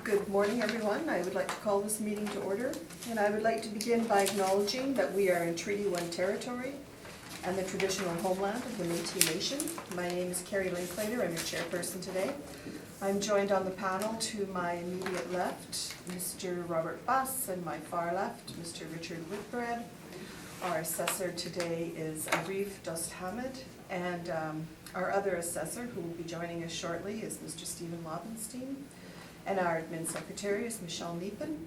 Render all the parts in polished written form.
Good morning, everyone. I would like to call this meeting to order, and I would like to begin by acknowledging that we are in Treaty 1 territory and the traditional homeland of the Métis Nation. My name is Carrie Linklater. I'm your chairperson today. I'm joined on the panel to my immediate left, Mr. Robert Buss, and my far left, Mr. Richard Whitbread. Our assessor today is Arif Dosthamid, and our other assessor, who will be joining us shortly, is Mr. Stephen Lobenstein. And our admin secretary is Michelle Neepin.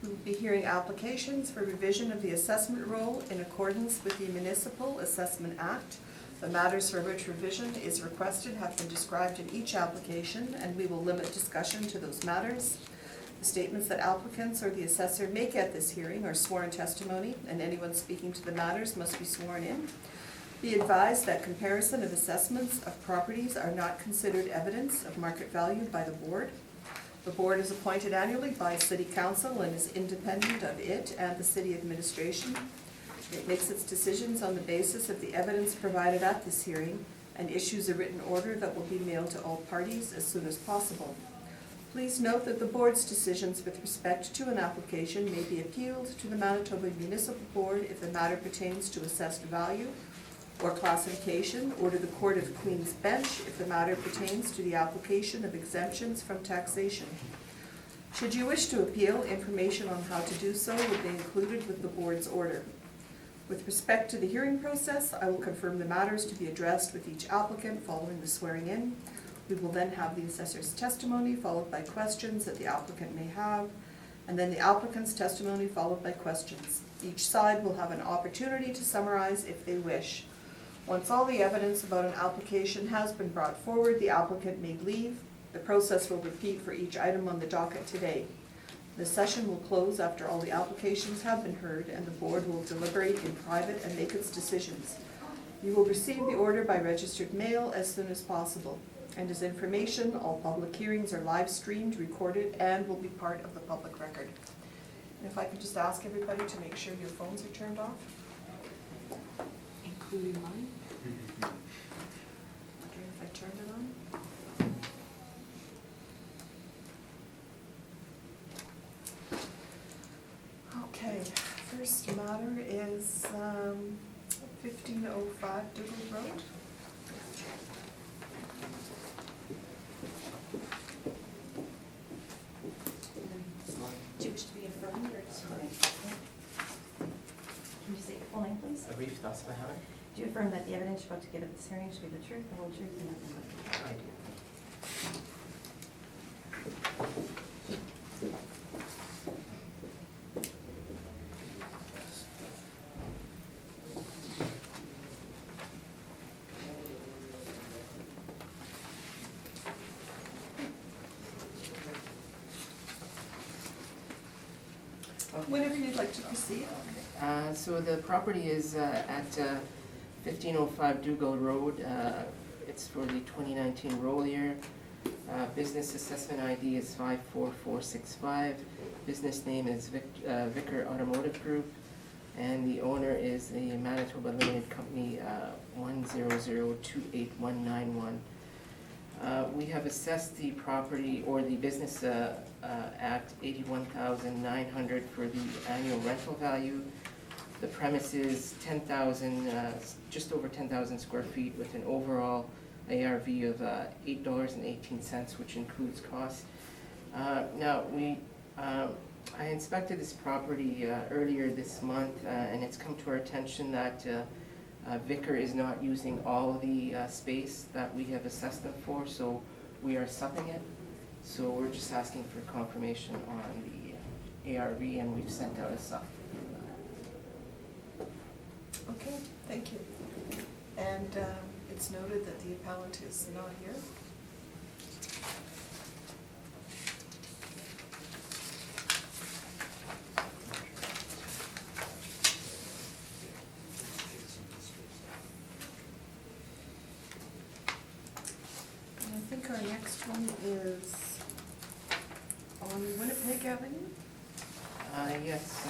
We will be hearing applications for revision of the assessment roll in accordance with the Municipal Assessment Act. The matters for which revision is requested have been described in each application, and we will limit discussion to those matters. The statements that applicants or the assessor make at this hearing are sworn testimony, and anyone speaking to the matters must be sworn in. Be advised that comparison of assessments of properties are not considered evidence of market value by the board. The board is appointed annually by City Council and is independent of it and the city administration. It makes its decisions on the basis of the evidence provided at this hearing and issues a written order that will be mailed to all parties as soon as possible. Please note that the board's decisions with respect to an application may be appealed to the Manitoba Municipal Board if the matter pertains to assessed value or classification, or to the Court of Queen's Bench if the matter pertains to the application of exemptions from taxation. Should you wish to appeal, information on how to do so will be included with the board's order. With respect to the hearing process, I will confirm the matters to be addressed with each applicant following the swearing in. We will then have the assessor's testimony followed by questions that the applicant may have, and then the applicant's testimony followed by questions. Each side will have an opportunity to summarize if they wish. Once all the evidence about an application has been brought forward, the applicant may leave. The process will repeat for each item on the docket today. The session will close after all the applications have been heard, and the board will deliberate in private and make its decisions. You will receive the order by registered mail as soon as possible. And as information, all public hearings are live streamed, recorded, and will be part of the public record. And if I could just ask everybody to make sure your phones are turned off. Including mine. Okay, if I turn it on. Okay, first matter is 1505 Dougal Road. Do you wish to be affirmed or sorry? Can you say your full name, please? Arif Dosthamid. Do you affirm that the evidence you're about to give at this hearing should be the truth, the whole truth, and nothing but the truth? I do. Whenever you'd like to proceed. So the property is at 1505 Dougal Road. It's for the 2019 roll year. Business assessment ID is 54465. Business name is Vicker Automotive Group. And the owner is the Manitoba Limited Company 100281191. We have assessed the property or the Business Act $81,900 for the annual rental value. The premise is 10,000, just over 10,000 square feet with an overall ARV of $8.18, which includes costs. Now, I inspected this property earlier this month, and it's come to our attention that Vicker is not using all the space that we have assessed them for, so we are subbing it. So we're just asking for confirmation on the ARV, and we've sent out a sub. Okay, thank you. And it's noted that the appellant is not here. And I think our next one is on Winnipeg Avenue. Yes.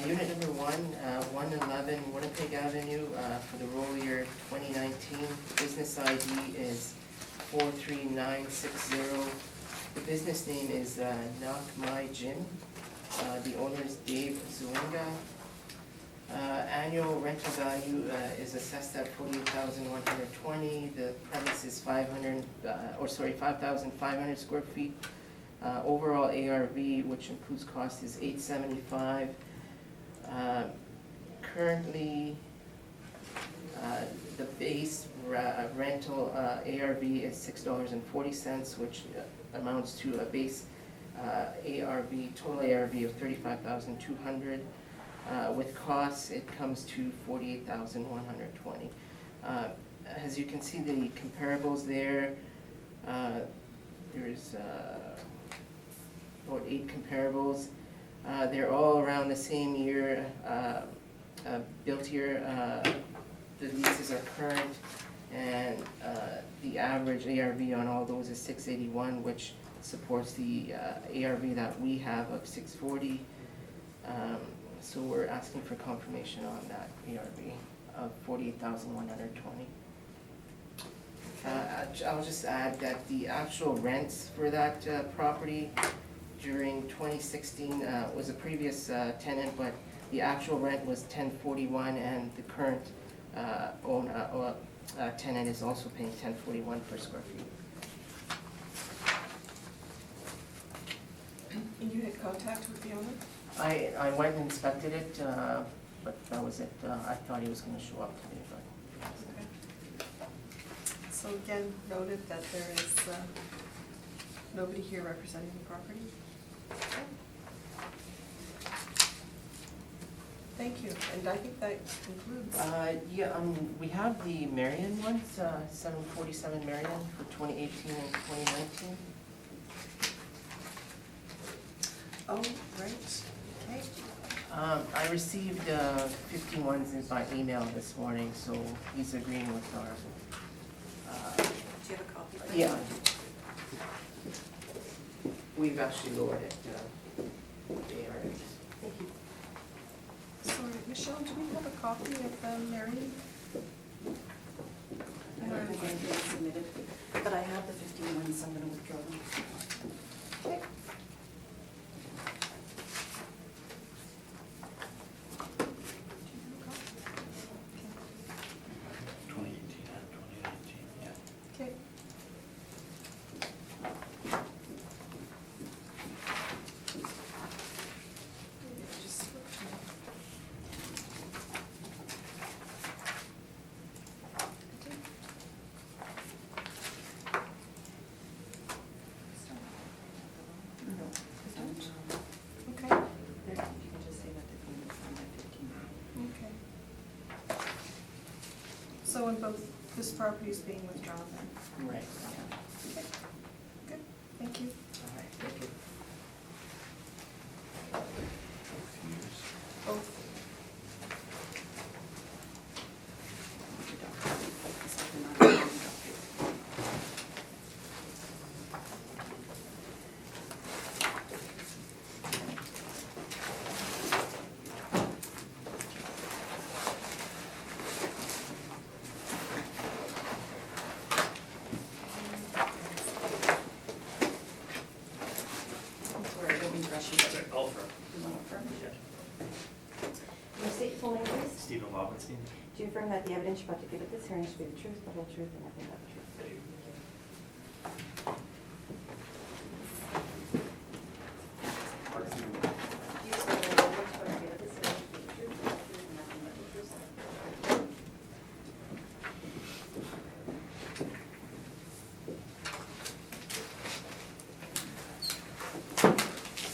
Unit number 111 Winnipeg Avenue for the roll year 2019. Business ID is 43960. The business name is Knock My Gym. The owner is Dave Zuinga. Annual rental value is assessed at $48,120. The premise is 5,500 square feet. Overall ARV, which includes cost, is $875. Currently, the base rental ARV is $6.40, which amounts to a base total ARV of $35,200. With costs, it comes to $48,120. As you can see, the comparables there, there's about 8 comparables. They're all around the same year, built year. The leases are current, and the average ARV on all those is $681, which supports the ARV that we have of $640. So we're asking for confirmation on that ARV of $48,120. I'll just add that the actual rents for that property during 2016 was a previous tenant, but the actual rent was $1041, and the current tenant is also paying $1041 per square feet. And you had contact with the owner? I went and inspected it, but that was it. I thought he was gonna show up today, but. Okay. So again, noted that there is nobody here representing the property. Okay. Thank you, and I think that concludes. We have the Marion ones, 747 Marion for 2018 and 2019. Oh, right, okay. I received 51s by email this morning, so he's agreeing with our. Do you have a copy? Yeah. We've actually lowered it. They are. Thank you. Sorry, Michelle, do we have a copy of Marion? I don't have anything submitted, but I have the 51, so I'm going to withdraw them. Okay. 2018 and 2019, yeah. Okay. Maybe I just slipped one. Okay. No. Okay, You can just say that the payment's on that 15. okay. So in both, this property is being withdrawn then? Right. Okay, good, thank you. All right, thank you. Both. I'm sorry, I don't mean to rush you, but you want to affirm? Can you state your full name, please? Stephen Lobenstein. Do you affirm that the evidence you're about to give at this hearing should be the truth, the whole truth, and nothing but the truth? Do you swear that the evidence you're about to give at this hearing should be the truth, the whole truth, and nothing but the truth?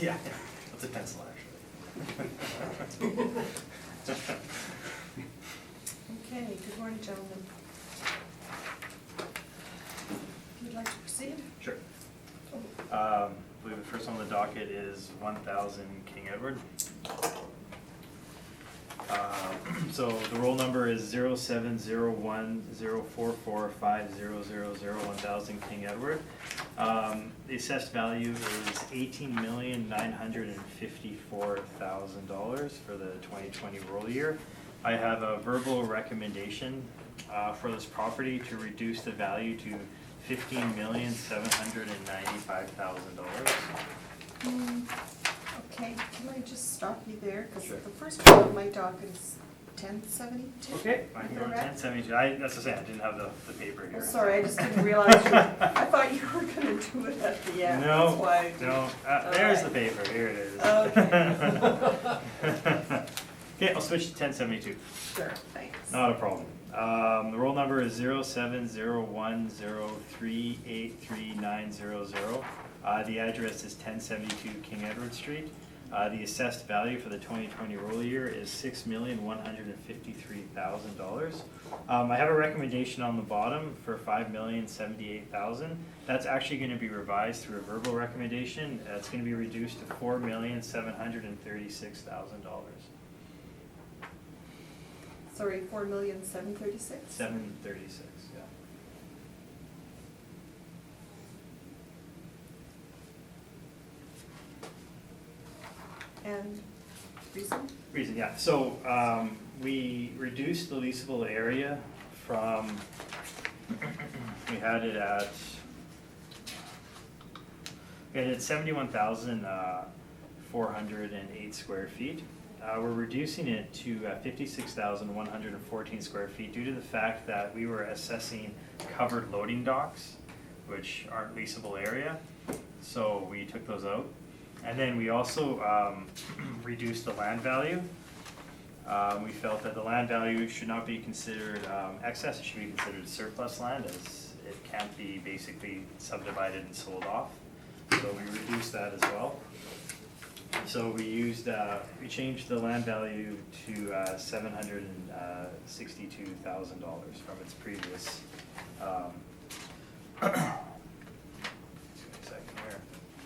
Yeah, that's a pencil, actually. Okay, good morning, gentlemen. If you'd like to proceed. Sure. I believe the first on the docket is 1000 King Edward. So the roll number is 0701044500 1000 King Edward. The assessed value is $18,954,000 for the 2020 roll year. I have a verbal recommendation for this property to reduce the value to $15,795,000. Okay, can I just stop you there? Because Sure. the first one on my docket is 1072. Okay, I can go to Correct? 1072. That's the same, I didn't have the paper here. Oh, sorry, I just didn't realize I thought you were gonna do it at the end, No, that's why. no, there's the Alright. paper, here it is. Okay. Okay, I'll switch to 1072. Sure, thanks. Not a problem. The roll number is 070103833900. The address is 1072 King Edward Street. The assessed value for the 2020 roll year is $6,153,000. I have a recommendation on the bottom for $5,078,000. That's actually going to be revised through a verbal recommendation. It's going to be reduced to $4,736,000. Sorry, 4,736,000? 736, yeah. And reason? Reason, yeah. So we reduced the leasable area from, we had it at 71,408 square feet. We're reducing it to 56,114 square feet due to the fact that we were assessing covered loading docks, which aren't leasable area. So we took those out. And then we also reduced the land value. We felt that the land value should not be considered excess, it should be considered surplus land, as it can't be basically subdivided and sold off. So we reduced that as well. So we used, we changed the land value to $762,000 from its previous,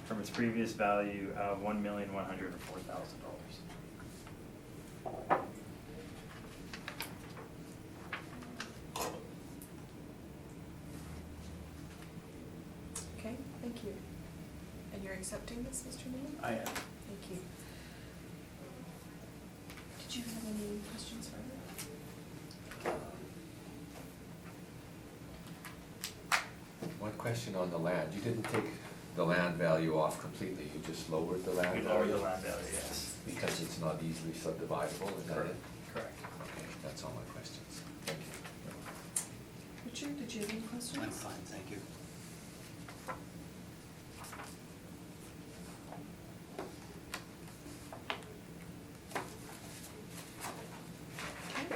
from its previous value of $1,104,000. Okay, thank you. And you're accepting this, Mr. Newman? I am. Thank you. Did you have any questions further? One question on the land. You didn't take the land value off completely, you just lowered the land We value? lowered the land value, yes. Because it's not easily subdividable, is that it? Correct. Okay, that's all my questions. Thank you. Richard, did you have any questions? I'm fine, thank you. Okay.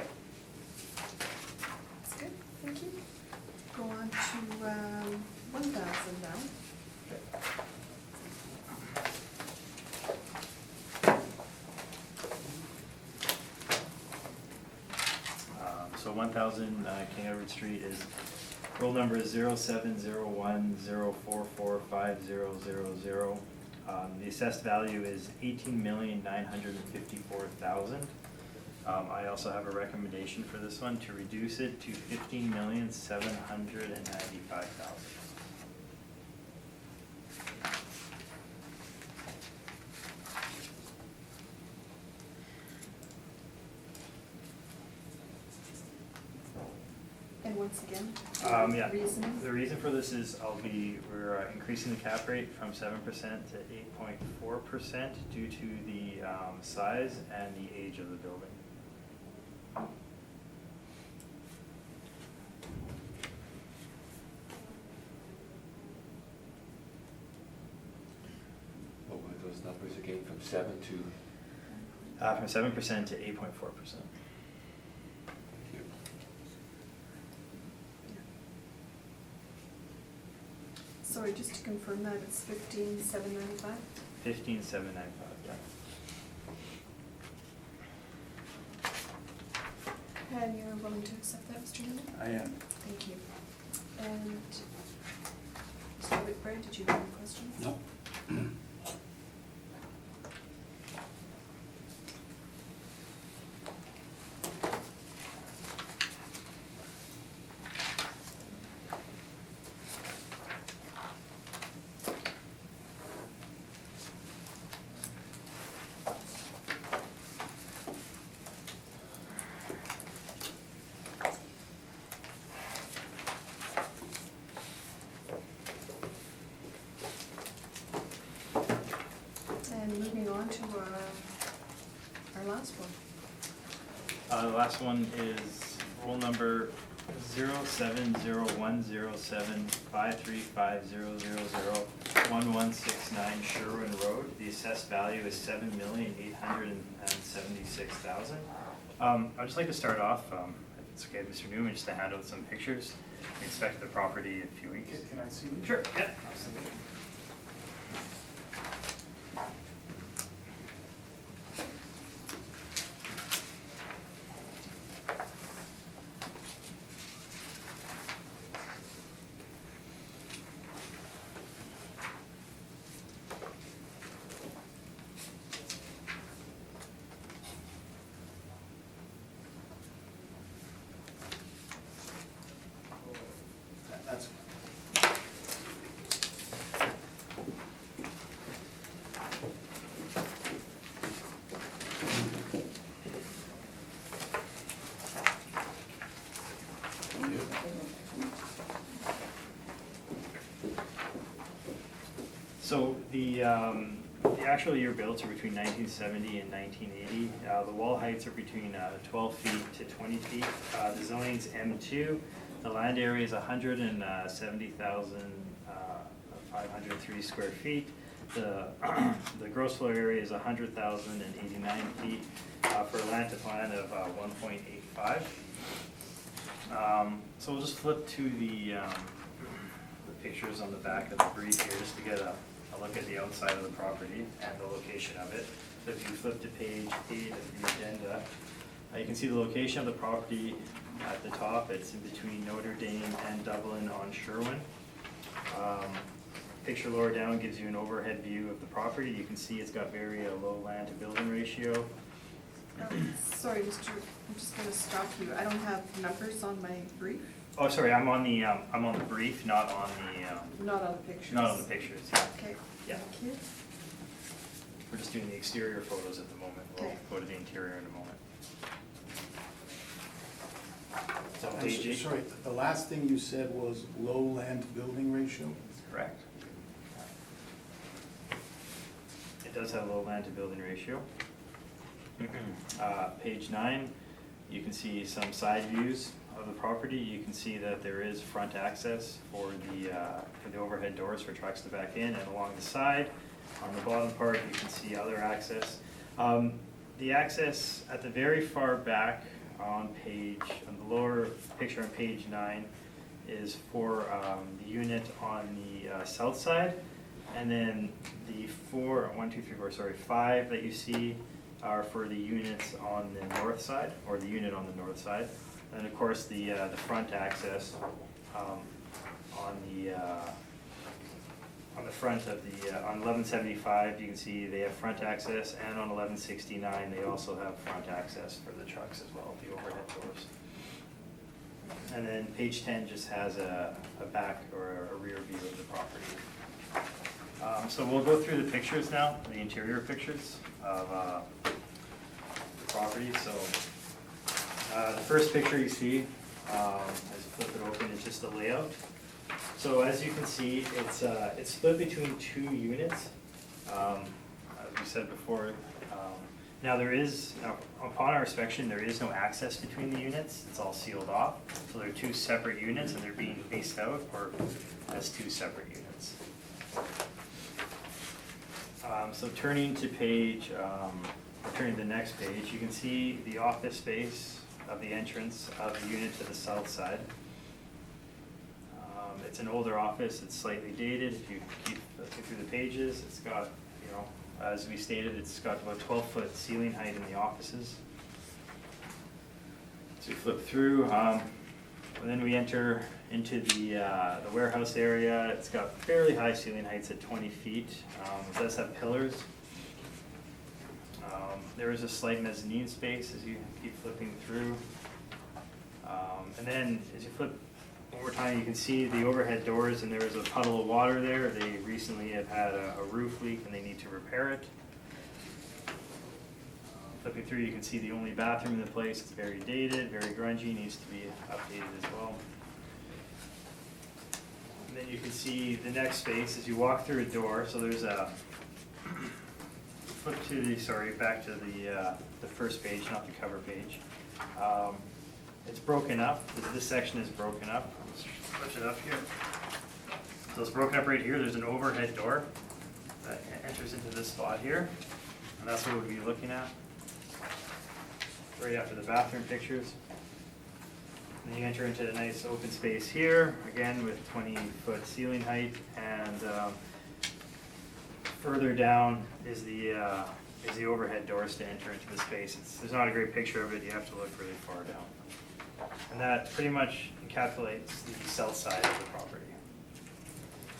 That's good, thank you. Go on to 1,000 now. So 1000 King Edward Street is, roll number is 0701044500. The assessed value is $18,954,000. I also have a recommendation for this one to reduce it to $15,795,000. And once again, Yeah. reasoning? The reason for this is we're increasing the cap rate from 7% to 8.4% due to the size and the age of the building. What were those numbers again, from 7 to? From 7% to 8.4%. Thank you. Sorry, just to confirm that, it's 15,795? 15,795, yeah. And you're willing to accept that, Mr. Newman? I am. Thank you. And Mr. Whitbread, did you have any questions? No. And moving on to our last one. The last one is roll number 0701075350001169 Sherwin Road. The assessed value is $7,876,000. I'd just like to start off, if it's okay, Mr. Newman, just to hand out some pictures. We inspect the property in a few weeks. Can I see them? Sure, yeah, absolutely. That's. So the actual year builds are between 1970 and 1980. The wall heights are between 12 feet to 20 feet. The zoning's M2. The land area is 170,503 square feet. The gross floor area is 100,089 feet for a land to plan of 1.85. So we'll just flip to the pictures on the back of the brief here just to get a look at the outside of the property and the location of it. So if you flip to page 8 of the agenda, you can see the location of the property at the top. It's in between Notre Dame and Dublin on Sherwin. Picture lower down gives you an overhead view of the property. You can see it's got very low land to building ratio. Sorry, I'm just gonna stop you. I don't have numbers on my brief, Oh, sorry, I'm on the brief, not on not on the pictures. not on the pictures. Yeah. Okay, Yeah. thank you. We're just doing the exterior photos at the moment. We'll Okay. go to the interior in a moment. So I'm page 8. sorry, the last thing you said was low land building ratio? Correct. It does have low land to building ratio. Page 9, you can see some side views of the property. You can see that there is front access for the overhead doors for trucks to back in, and along the side, on the bottom part, you can see other access. The access at the very far back on the lower picture on page 9 is for the unit on the south side, and then the 5 that you see are for the units on the north side, or the unit on the north side. And of course, the front access on the front of on 1175, you can see they have front access, and on 1169, they also have front access for the trucks as well, the overhead doors. And then page 10 just has a back or a rear view of the property. So we'll go through the pictures now, the interior pictures of the property. So the first picture you see, as you flip it open, is just the layout. So as you can see, it's split between 2 units. As we said before, now upon our inspection, there is no access between the units. It's all sealed off. So they're 2 separate units, and they're being leased out or as 2 separate units. So turning to the next page, you can see the office space of the entrance of the unit to the south side. It's an older office, it's slightly dated. If you keep looking through the pages, it's got know, as we stated, it's got about 12-foot ceiling height in the offices. So we flip through, and then we enter into the warehouse area. It's got fairly high ceiling heights at 20 feet. It does have pillars. There is a slight mezzanine space as you keep flipping through. And then as you flip one more time, you can see the overhead doors, and there is a puddle of water there. They recently have had a roof leak and they need to repair it. Flipping through, you can see the only bathroom in the place. It's very dated, very grungy, needs to be updated as well. And then you can see the next space as you walk through a door. So there's a flip to the, sorry, back to the first page, not the cover page. It's broken up. This section is broken up. Let's push it up here. So it's broken up right here. There's an overhead door that enters into this spot here, and that's what we'll be looking at right after the bathroom pictures. And then you enter into a nice open space here, again with 20-foot ceiling height, and further down is the overhead doors to enter into the space. There's not a great picture of it. You have to look really far down. And that pretty much encapsulates the south side of the property.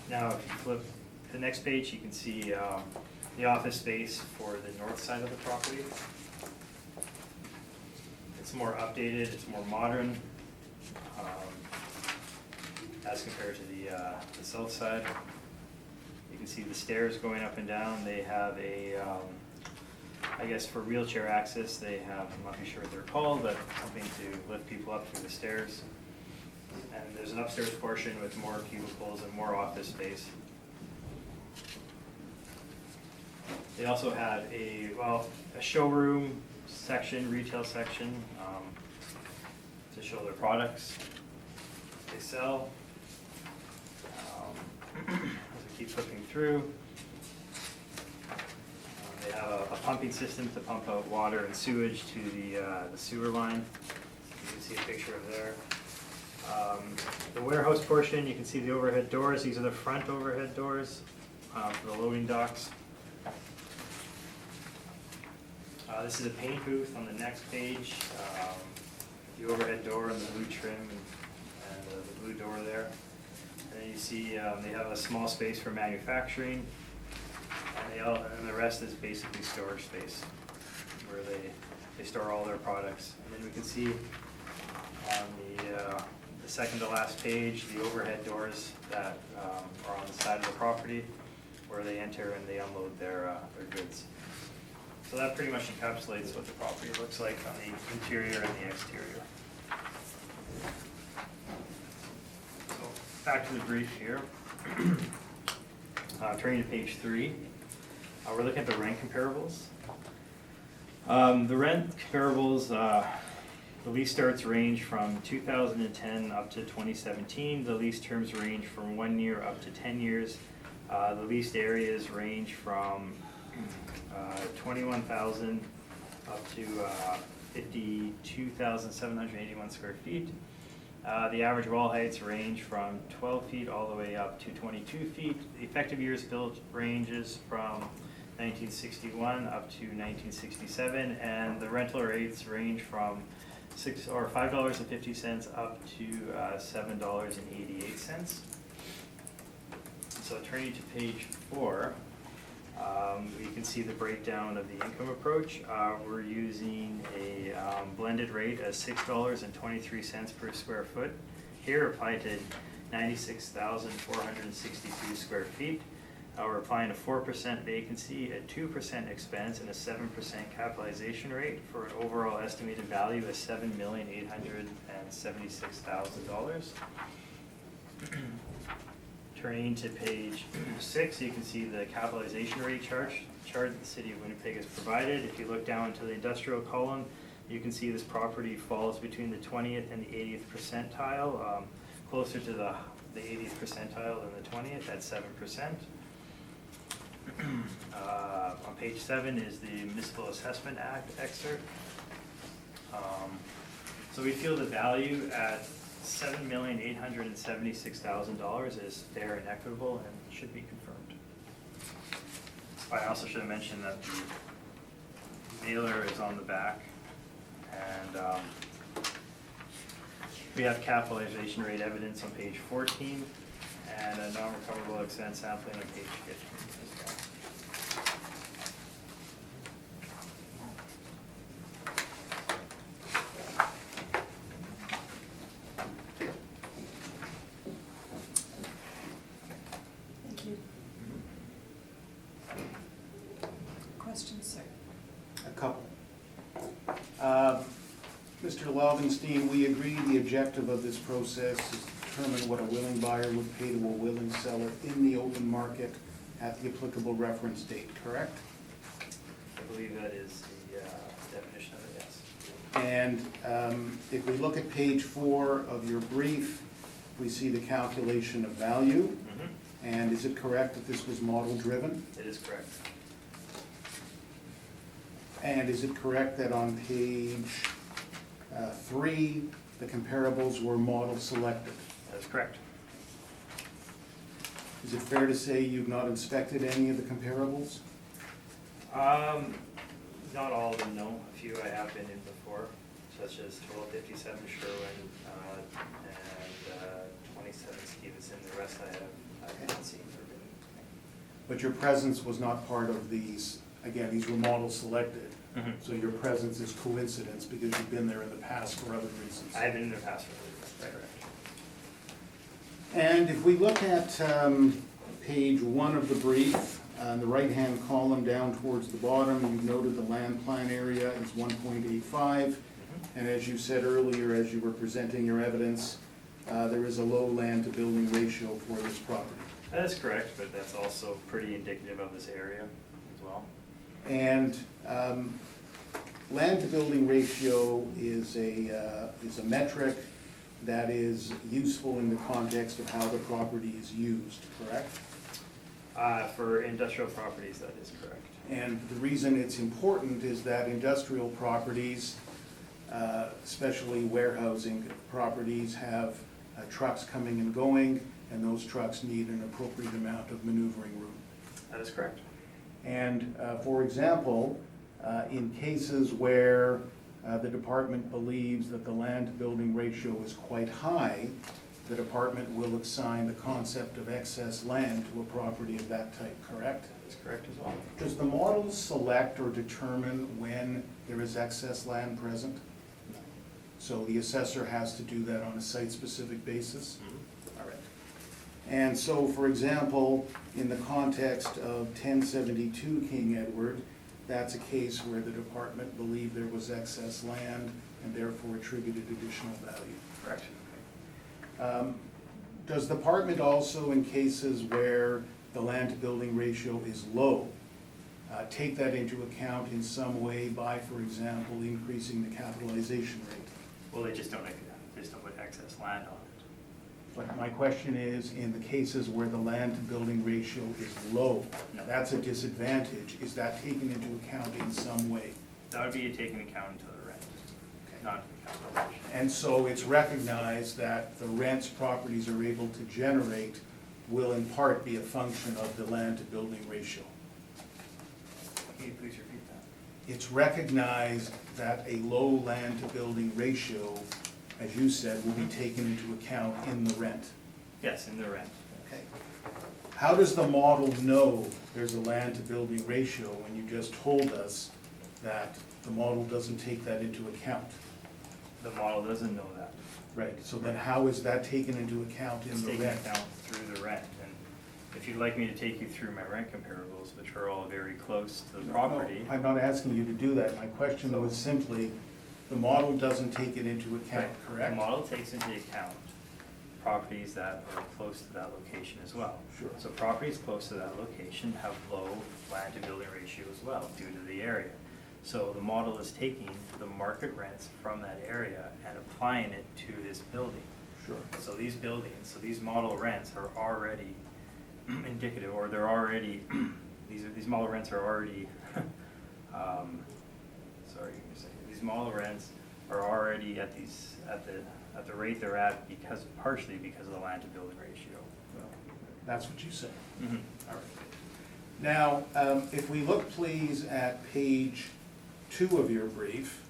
Now, if you flip to the next page, you can see the office space for the north side of the property. It's more updated, it's more modern as compared to the south side. You can see the stairs going up and down. They have a, I guess for wheelchair access, they have, I'm not too sure what they're called, but something to lift people up through the stairs. And there's an upstairs portion with more cubicles and more office space. They also have a showroom section, retail section, to show their products they sell. As we keep flipping through, they have a pumping system to pump out water and sewage to the sewer line. You can see a picture of there. The warehouse portion, you can see the overhead doors. These are the front overhead doors for the loading docks. This is a paint booth on the next page. The overhead door and the blue trim and the blue door there. And then you see they have a small space for manufacturing, and the rest is basically storage space where they store all their products. And then we can see on the second to last page the overhead doors that are on the side of the property where they enter and they unload their goods. So that pretty much encapsulates what the property looks like on the interior and the exterior. So back to the brief here. Turning to page 3, we're looking at the rent comparables. The rent comparables, the lease starts range from 2010 up to 2017. The lease terms range from 1 year up to 10 years. The leased areas range from 21,000 up to 52,781 square feet. The average wall heights range from 12 feet all the way up to 22 feet. The effective years built ranges from 1961 up to 1967, and the rental rates range from $5.50 up to $7.88. So turning to page 4. You can see the breakdown of the income approach. We're using a blended rate of $6.23 per square foot. Here applied to 96,462 square feet. We're applying a 4% vacancy, a 2% expense, and a 7% capitalization rate for an overall estimated value of $7,876,000. Turning to page 6, you can see the capitalization rate chart that the City of Winnipeg has provided. If you look down to the industrial column, you can see this property falls between the 20th and the 80th percentile, closer to the 80th percentile than the 20th at 7%. On page 7 is the Municipal Assessment Act excerpt. So we feel the value at $7,876,000 is fair and equitable and should be confirmed. I also should have mentioned that the mailer is on the back, and we have capitalization rate evidence on page 14, and a non-recoverable expense sampling on page 15 as well. Thank you. Questions, sir? A couple. Mr. Lovenstein, we agree the objective of this process is to determine what a willing buyer would pay to a willing seller in the open market at the applicable reference date, correct? I believe that is the definition of it, yes. And if we look at page 4 of your brief, we see the calculation of value. Mhm. And is it correct that this was model-driven? It is correct. And is it correct that on page 3, the comparables were model-selected? That is correct. Is it fair to say you've not inspected any of the comparables? Not all of them, no. A few I have been in before, such as 1257 Sherwin, and 27 Stevenson. The rest I haven't seen or been. But your presence was not part of these, again, these were model-selected. Mhm. So your presence is coincidence because you've been there in the past for other reasons. I've been in the past for reasons, correct. And if we look at page 1 of the brief, on the right-hand column down towards the bottom, you've noted the land plan area is 1.85. And as you said earlier, as you were presenting your evidence, there is a low land-to-building ratio for this property. That is correct, but that's also pretty indicative of this area as well. And land-to-building ratio is a metric that is useful in the context of how the property is used, correct? For industrial properties, that is correct. And the reason it's important is that industrial properties, especially warehousing properties, have trucks coming and going, and those trucks need an appropriate amount of maneuvering room. That is correct. And for example, in cases where the department believes that the land-to-building ratio is quite high, the department will assign the concept of excess land to a property of that type, correct? That is correct as well. Does the model select or determine when there is excess land present? No. So the assessor has to do that on a site-specific basis? Mhm. All right. And so, for example, in the context of 1072 King Edward, that's a case where the department believed there was excess land and therefore attributed additional value. Correct. Does the department also, in cases where the land-to-building ratio is low, take that into account in some way by, for example, increasing the capitalization rate? Well, they just don't put excess land on it. But my question is, in the cases where the land-to-building ratio is low, No. that's a disadvantage. Is that taken into account in some way? That would be taken account into the rent, not the capitalization. And so it's recognized that the rents properties are able to generate will in part be a function of the land-to-building ratio. Can you please repeat that? It's recognized that a low land-to-building ratio, as you said, will be taken into account in the rent. Yes, in the rent. Okay. How does the model know there's a land-to-building ratio when you just told us that the model doesn't take that into account? The model doesn't know that. Right, so then how is that taken into account It's in the taken rent? account through the rent. And if you'd like me to take you through my rent comparables, which are all very close to the property. No, I'm not asking you to do that. My question was simply, the model doesn't take it into account, correct? The model takes into account properties that are close to that location as well. Sure. So properties close to that location have low land-to-building ratio as well due to the area. So the model is taking the market rents from that area and applying it to this building. Sure. So these buildings, so these model rents are already indicative, or they're already, these model rents are already, these model rents are already at the rate they're at partially because of the land to building ratio. That's what you said. Mm-hmm. All right. Now, if we look please at page 2 of your brief,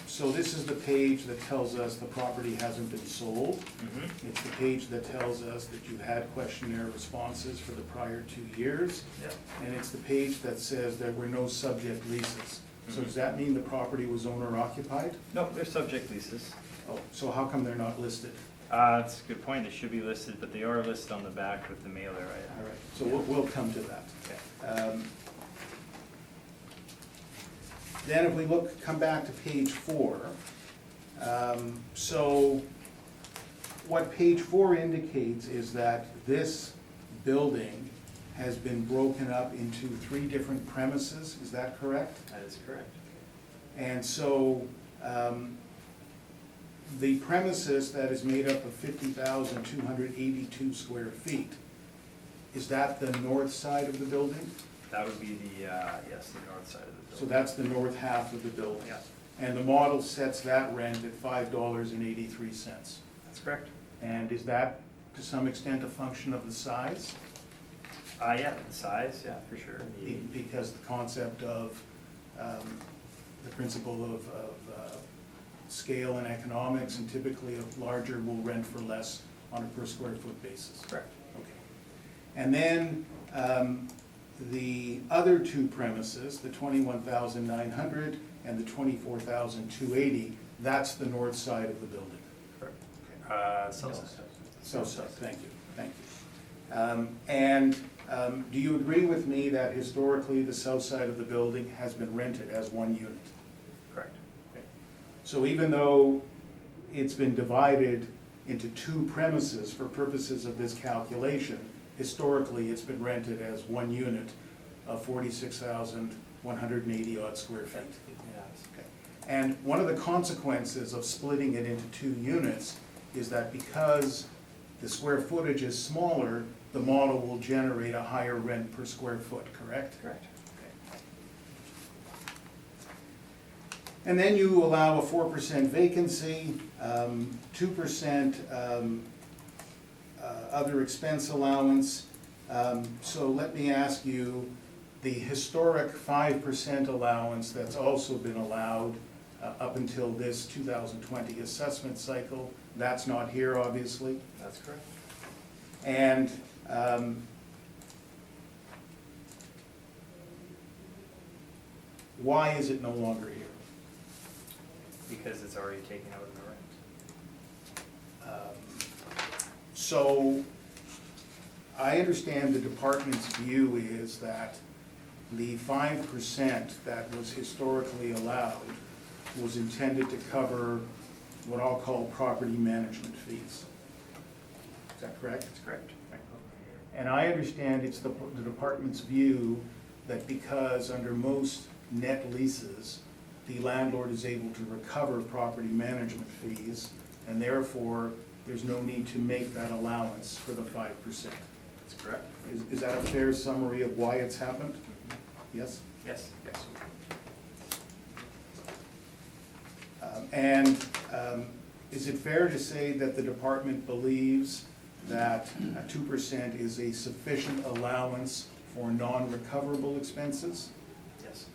so this is the page that tells us the property hasn't been sold. Mm-hmm. It's the page that tells us that you had questionnaire responses for the prior 2 years. Yep. And it's the page that says there were no subject leases. So does that mean the property was owner occupied? No, they're subject leases. Oh, so how come they're not listed? That's a good point, they should be listed, but they are listed on the back with the mailer, right? All right, so we'll come to that. Okay. Then if we come back to page 4, so what page 4 indicates is that this building has been broken up into 3 different premises, is that correct? That is correct. And so, the premises that is made up of 50,282 square feet, is that the north side of the building? That would be the, yes, the north side of the building. So that's the north half of the building? Yeah. And the model sets that rent at $5.83. That's correct. And is that, to some extent, a function of the size? Yeah, the size, yeah, for sure. Because the concept of, the principle of scale and economics, and typically a larger will rent for less on a per square foot basis. Correct. Okay. And then, the other 2 premises, the 21,900 and the 24,280, that's the north side of the building. Correct. South side. South side, thank you. Do you agree with me that historically the south side of the building has been rented as 1 unit? Correct. So even though it's been divided into 2 premises for purposes of this calculation, historically it's been rented as 1 unit of 46,180 odd square feet. Yes. Okay. And one of the consequences of splitting it into 2 units is that because the square footage is smaller, the model will generate a higher rent per square foot, correct? Correct. And then you allow a 4% vacancy, 2% other expense allowance. So let me ask you, the historic 5% allowance that's also been allowed up until this 2020 assessment cycle, that's not here, obviously. That's correct. And why is it no longer here? Because it's already taken out of the rent. So I understand the department's view is that the 5% that was historically allowed was intended to cover what I'll call property management fees. Is that correct? That's correct. And I understand it's the department's view that because under most net leases, the landlord is able to recover property management fees, and therefore, there's no need to make that allowance for the 5%. That's correct. Is that a fair summary of why it's happened? Yes? Yes, yes. Is it fair to say that the department believes that 2% is a sufficient allowance for non-recoverable expenses? Yes.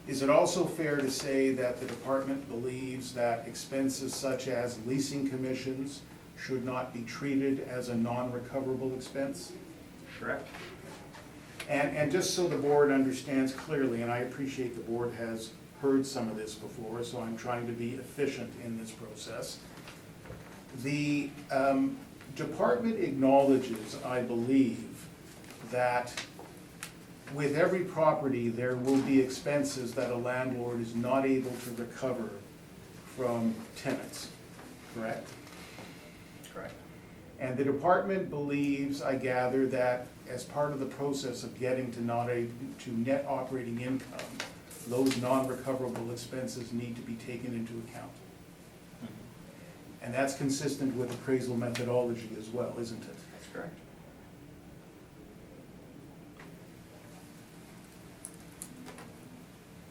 Is it also fair to say that the department believes that expenses such as leasing commissions should not be treated as a non-recoverable expense? Correct. And just so the board understands clearly, and I appreciate the board has heard some of this before, so I'm trying to be efficient in this process. The department acknowledges, I believe, that with every property, there will be expenses that a landlord is not able to recover from tenants, correct? Correct. And the department believes, I gather, that as part of the process of getting to net operating income, those non-recoverable expenses need to be taken into account. And that's consistent with appraisal methodology as well, isn't it? That's correct.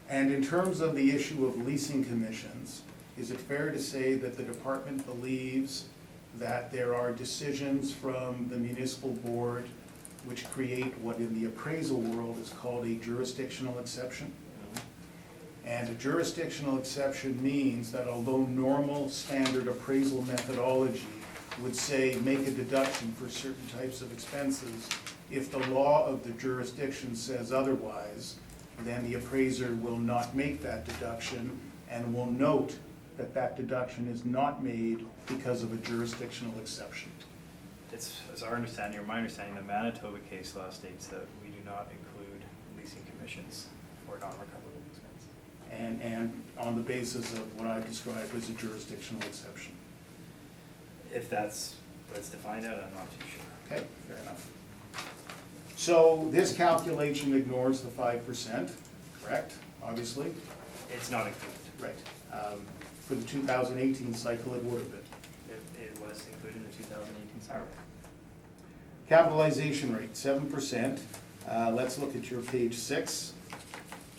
And in terms of the issue of leasing commissions, is it fair to say that the department believes that there are decisions from the municipal board which create what in the appraisal world is called a jurisdictional exception. And a jurisdictional exception means that although normal standard appraisal methodology would say make a deduction for certain types of expenses, if the law of the jurisdiction says otherwise, then the appraiser will not make that deduction and will note that that deduction is not made because of a jurisdictional exception. It's our understanding, or my understanding, the Manitoba case law states that we do not include leasing commissions for non-recoverable expenses. And on the basis of what I described as a jurisdictional exception. If that's what it's defined out, I'm not too sure. Okay, fair enough. So this calculation ignores the 5%, correct, obviously? It's not included. Right. For the 2018 cycle, it would have been. It was included in the 2018 cycle. Capitalization rate, 7%. Let's look at your page 6.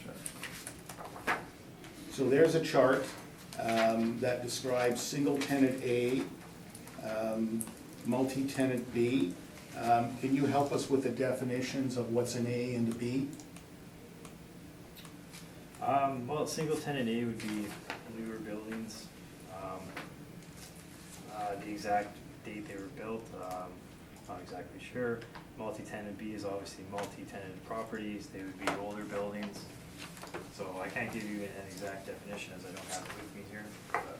Sure. So there's a chart that describes single tenant A, multi-tenant B. Can you help us with the definitions of what's an A and a B? Well, single tenant A would be newer buildings. The exact date they were built, not exactly sure. Multi-tenant B is obviously multi-tenant properties. They would be older buildings. So I can't give you an exact definition as I don't have it with me here. But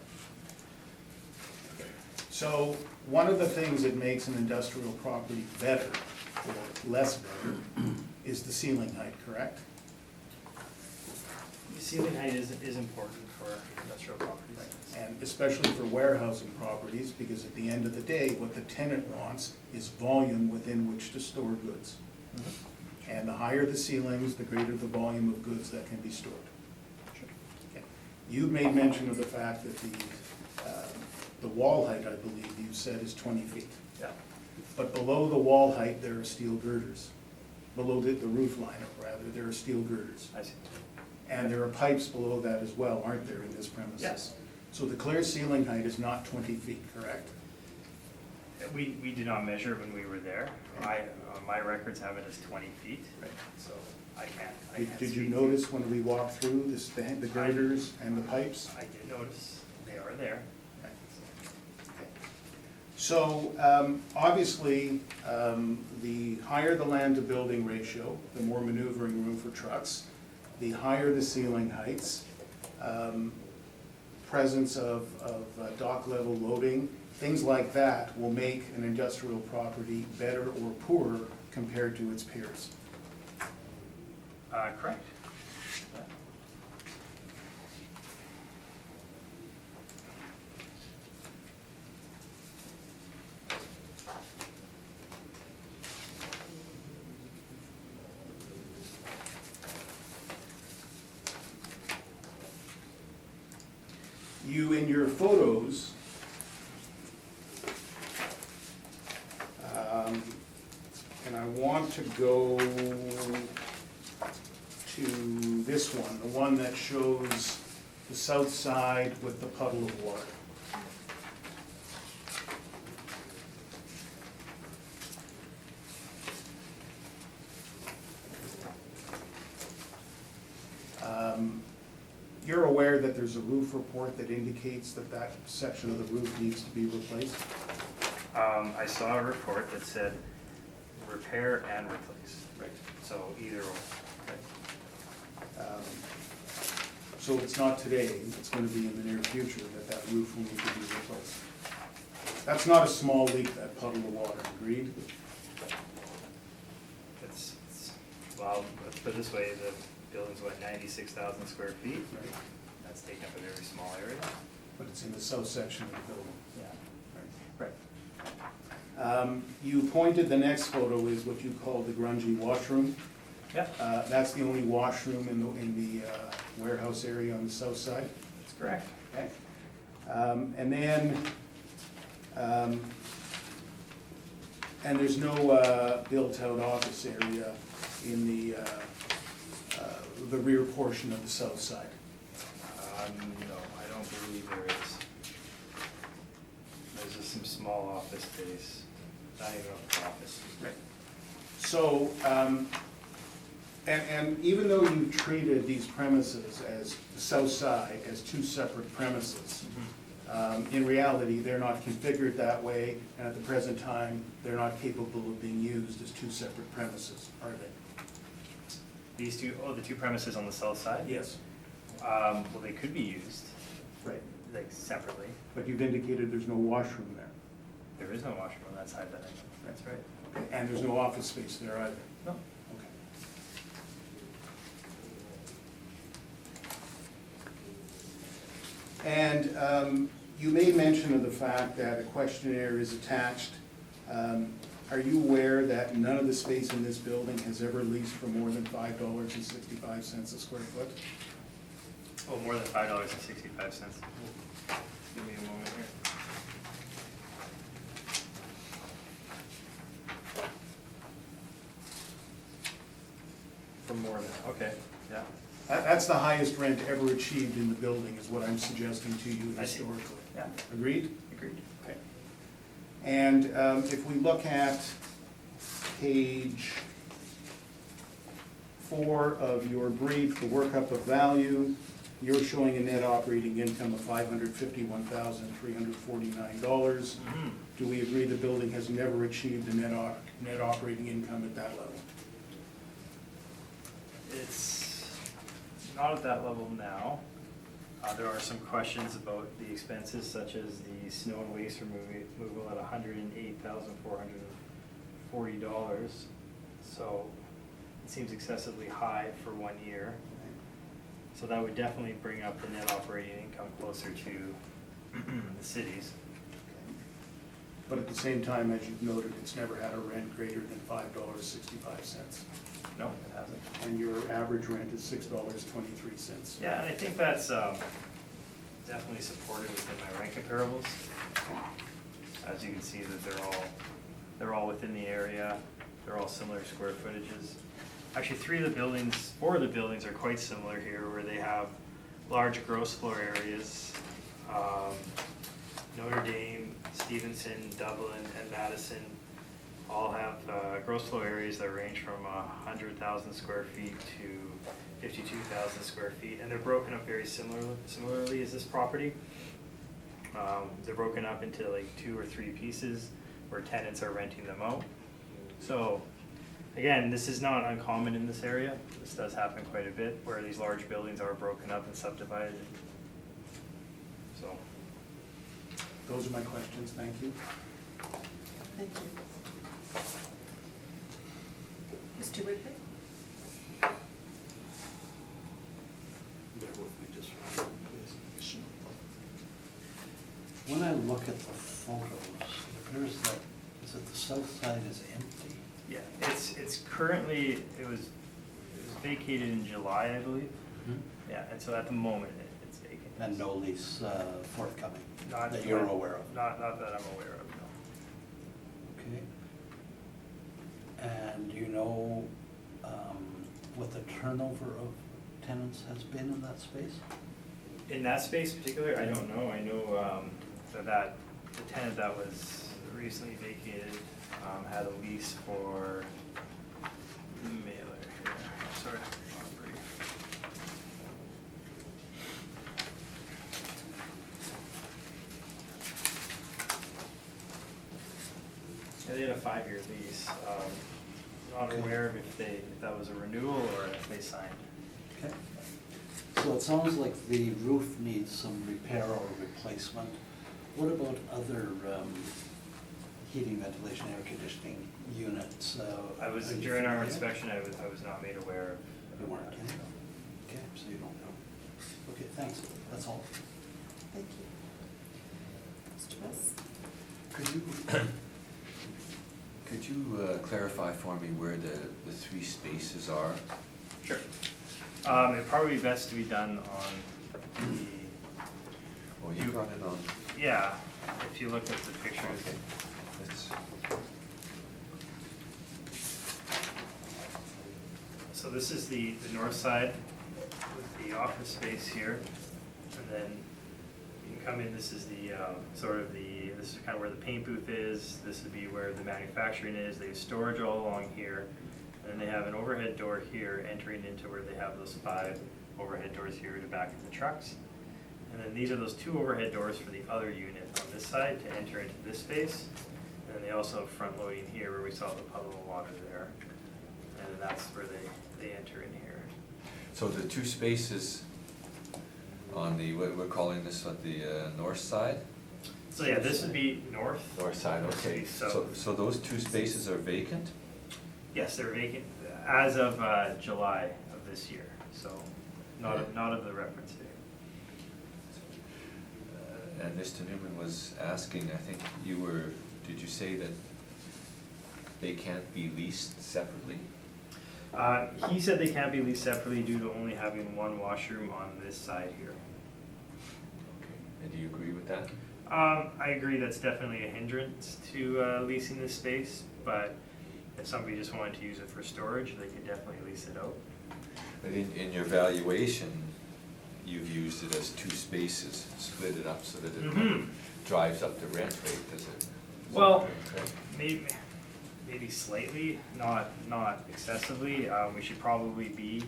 So one of the things that makes an industrial property better, or less better, is the ceiling height, correct? the ceiling height is important for industrial properties. And especially for warehousing properties, because at the end of the day, what the tenant wants is volume within which to store goods. And the higher the ceilings, the greater the volume of goods that can be stored. Okay. You made mention of the fact that the wall height, I believe you said, is 20 feet. Yeah. But below the wall height, there are steel girders. Below the roof line, rather, there are steel girders. I see. And there are pipes below that as well, aren't there, in this premises? Yes. So the clear ceiling height is not 20 feet, correct? We did not measure when we were there. My records have it as 20 feet, Right. so I can't Did you speak to- notice when we walked through the girders and the pipes? I did notice, they are there. So, obviously, the higher the land-to-building ratio, the more maneuvering room for trucks, the higher the ceiling heights, presence of dock-level loading, things like that will make an industrial property better or poorer compared to its peers. Correct. You, in your photos, and I want to go to this one, the one that shows the south side with the puddle of water. You're aware that there's a roof report that indicates that that section of the roof needs to be replaced? I saw a report that said repair and replace, Right. so either or. So it's not today, it's gonna be in the near future that that roof will need to be replaced. That's not a small leak, that puddle of water, agreed? Well, let's put it this way, the building's what, 96,000 square feet? Right. That's taking up a very small area. But it's in the south section of the building. Yeah. Right. You pointed, the next photo is what you call the grungy washroom. Yeah, That's the only washroom in the warehouse area on the south side. that's correct. Okay. And then, and there's no built-out office area in the rear portion of the south side. No, I don't believe there is. There's just some small office space, not even an office. Right. So, and even though you've treated these premises as, the south side, as two separate premises, in reality, they're not configured that way, and at the present time, they're not capable of being used as two separate premises, are they? These two, the two premises on the south side? Yes. Well, they could be used, Right. like, separately. But you've indicated there's no washroom there. There is no washroom on that side that I know, that's right. And there's no office space there either. No. Okay. And you made mention of the fact that a questionnaire is attached. Are you aware that none of the space in this building has ever leased for more than $5.65 a square foot? Oh, more than $5.65. Give me a moment here. For more than, okay, yeah. That's the highest rent ever achieved in the building, is what I'm suggesting to you I see. historically. Yeah, Agreed? agreed. Okay. And if we look at page 4 of your brief, the workup of value, you're showing a net operating income of $551,349. Mhm. Do we agree the building has never achieved a net operating income at that level? It's not at that level now. There are some questions about the expenses such as the snow and waste removal at $108,440. So it seems excessively high for 1 year. So that would definitely bring up the net operating income closer to the cities. But at the same time, as you've noted, it's never had a rent greater than $5.65. No, it hasn't. And your average rent is $6.23. Yeah, and I think that's definitely supported within my rent comparables. As you can see that they're all within the area, they're all similar square footages. Actually, 4 of the buildings are quite similar here, where they have large gross floor areas. Notre Dame, Stevenson, Dublin, and Madison all have gross floor areas that range from 100,000 square feet to 52,000 square feet, and they're broken up very similarly as this property. They're broken up into like 2 or 3 pieces where tenants are renting them out. So again, this is not uncommon in this area. This does happen quite a bit where these large buildings are broken up and subdivided. So Those are my questions, thank you. Thank you. Mr. Whitby? Bear with me just for a minute, please. When I look at the photos, it appears that, is it the south side is empty? yeah, it's currently, it was vacated in July, I believe. Yeah, and so at the moment, it's vacant. And no lease forthcoming, Not that you're aware of? Not that I'm aware of, no. Okay. And do you know what the turnover of tenants has been in that space? In that space in particular, I don't know. I know that the tenant that was recently vacated had a lease for the mailer here. Sorry, wrong brief. Yeah, they had a 5-year lease. Not Okay. aware of if that was a renewal or if they signed. Okay. So it sounds like the roof needs some repair or replacement. What about other heating, ventilation, air conditioning units? During our inspection, I was not made aware of. You weren't, okay, so you don't know. Okay, thanks, that's all. Thank you. Mr. West? Could you clarify for me where the 3 spaces are? Sure. It'd probably be best to be done on the, Oh, you got it on, yeah, if you look at the pictures. okay. Let's- So this is the north side with the office space here, and then you can come in, this is the, this is kind of where the paint booth is, this would be where the manufacturing is, they have storage all along here, and they have an overhead door here entering into where they have those 5 overhead doors here to back of the trucks. And then these are those 2 overhead doors for the other unit on this side to enter into this space. And then they also have front loading here where we saw the puddle of water there. And then that's where they enter in here. So the 2 spaces on the, what we're calling this, on the north side? So yeah, this would be north. North side, okay. So, So those 2 spaces are vacant? yes, they're vacant as of July of this year, so not of the reference date. And Mr. Newman was asking, I think did you say that they can't be leased separately? He said they can't be leased separately due to only having 1 washroom on this side here. And do you agree with that? I agree that's definitely a hindrance to leasing this space, but if somebody just wanted to use it for storage, they could definitely lease it out. But in your valuation, you've used it as 2 spaces, split it up so that it drives up the rent rate, does it? Well, maybe slightly, not excessively. We should probably be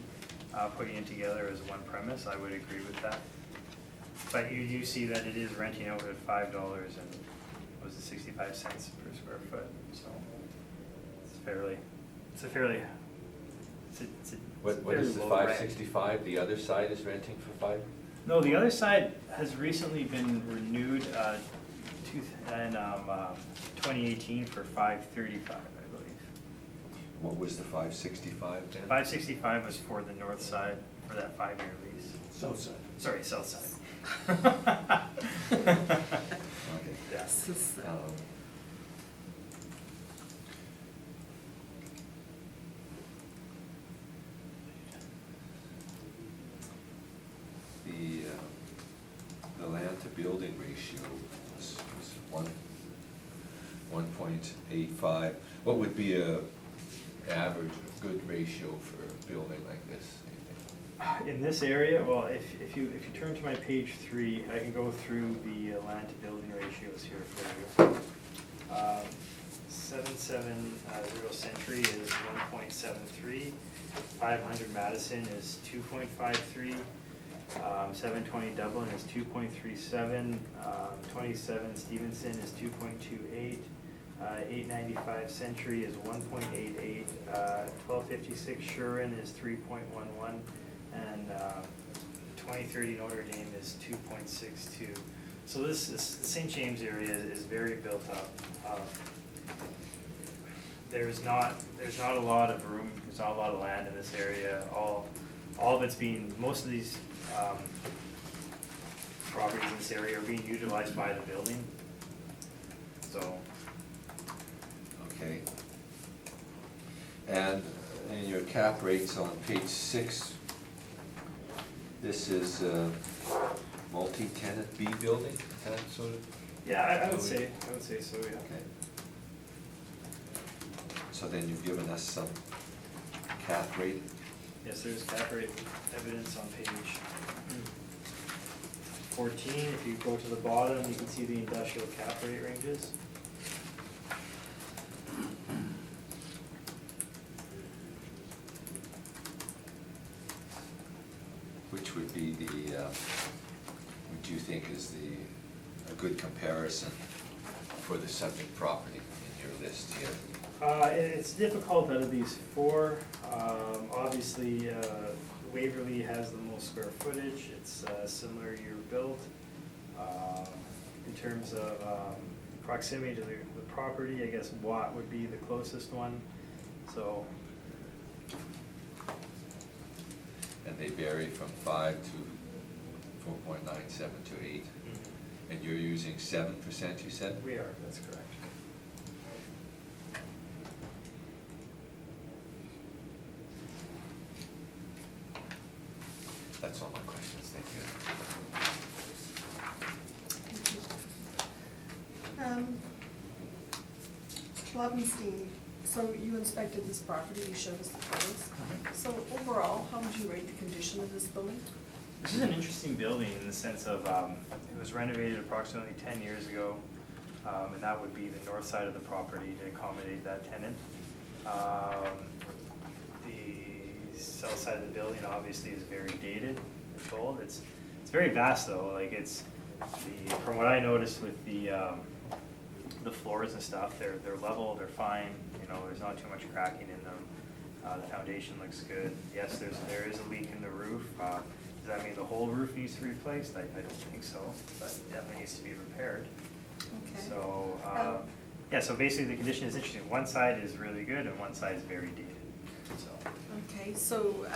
putting it together as one premise. I would agree with that. But you do see that it is renting out at $5 and what was it, 65 cents per square foot. So it's a fairly What is the low rent. 565, the other side is renting for 5? No, the other side has recently been renewed in 2018 for $535, I believe. What was the 565 then? 565 was for the north side for that 5-year lease. South side. Sorry, south side. Okay. Yes. The land to building ratio was 1.85. What would be a average, a good ratio for a building like this? In this area, well, if you turn to my page 3, I can go through the land to building ratios here for you. 770 Century is 1.73, 500 Madison is 2.53, 720 Dublin is 2.37, 27 Stevenson is 2.28, 895 Century is 1.88, 1256 Shuren is 3.11, and 2030 Notre Dame is 2.62. So the St. James area is very built up. There's not a lot of room. There's not a lot of land in this area. All of it's being, most of these properties in this area are being utilized by the building. So. Okay. And in your cap rates on page 6, this is multi-tenant B building, that sort of? Yeah, I would say so, yeah. Okay. So then you've given us some cap rate. Yes, there's cap rate evidence on page 14. If you go to the bottom, you can see the industrial cap rate ranges. Which would be would you think is a good comparison for the subject property in your list here? It's difficult out of these 4. Obviously, Waverly has the most square footage. It's similar year built. In terms of proximity to the property, I guess Watt would be the closest one. So. And they vary from 5 to 4.97 to 8. And you're using 7%, you said? We are, that's correct. That's all my questions, thank you. Schwabenstein, so you inspected this property, you showed us the photos. So overall, how would you rate the condition of this building? This is an interesting building in the sense of, it was renovated approximately 10 years ago, and that would be the north side of the property to accommodate that tenant. The south side of the building obviously is very dated, it's old. It's very vast though, like from what I noticed with the floors and stuff, they're level, they're fine, you know, there's not too much cracking in them. The foundation looks good. Yes, there is a leak in the roof. Does that mean the whole roof needs to be replaced? I don't think so, but it definitely needs to be repaired. Okay. So, yeah, so basically the condition is interesting. One side is really good and one side is very dated, so. Okay, so,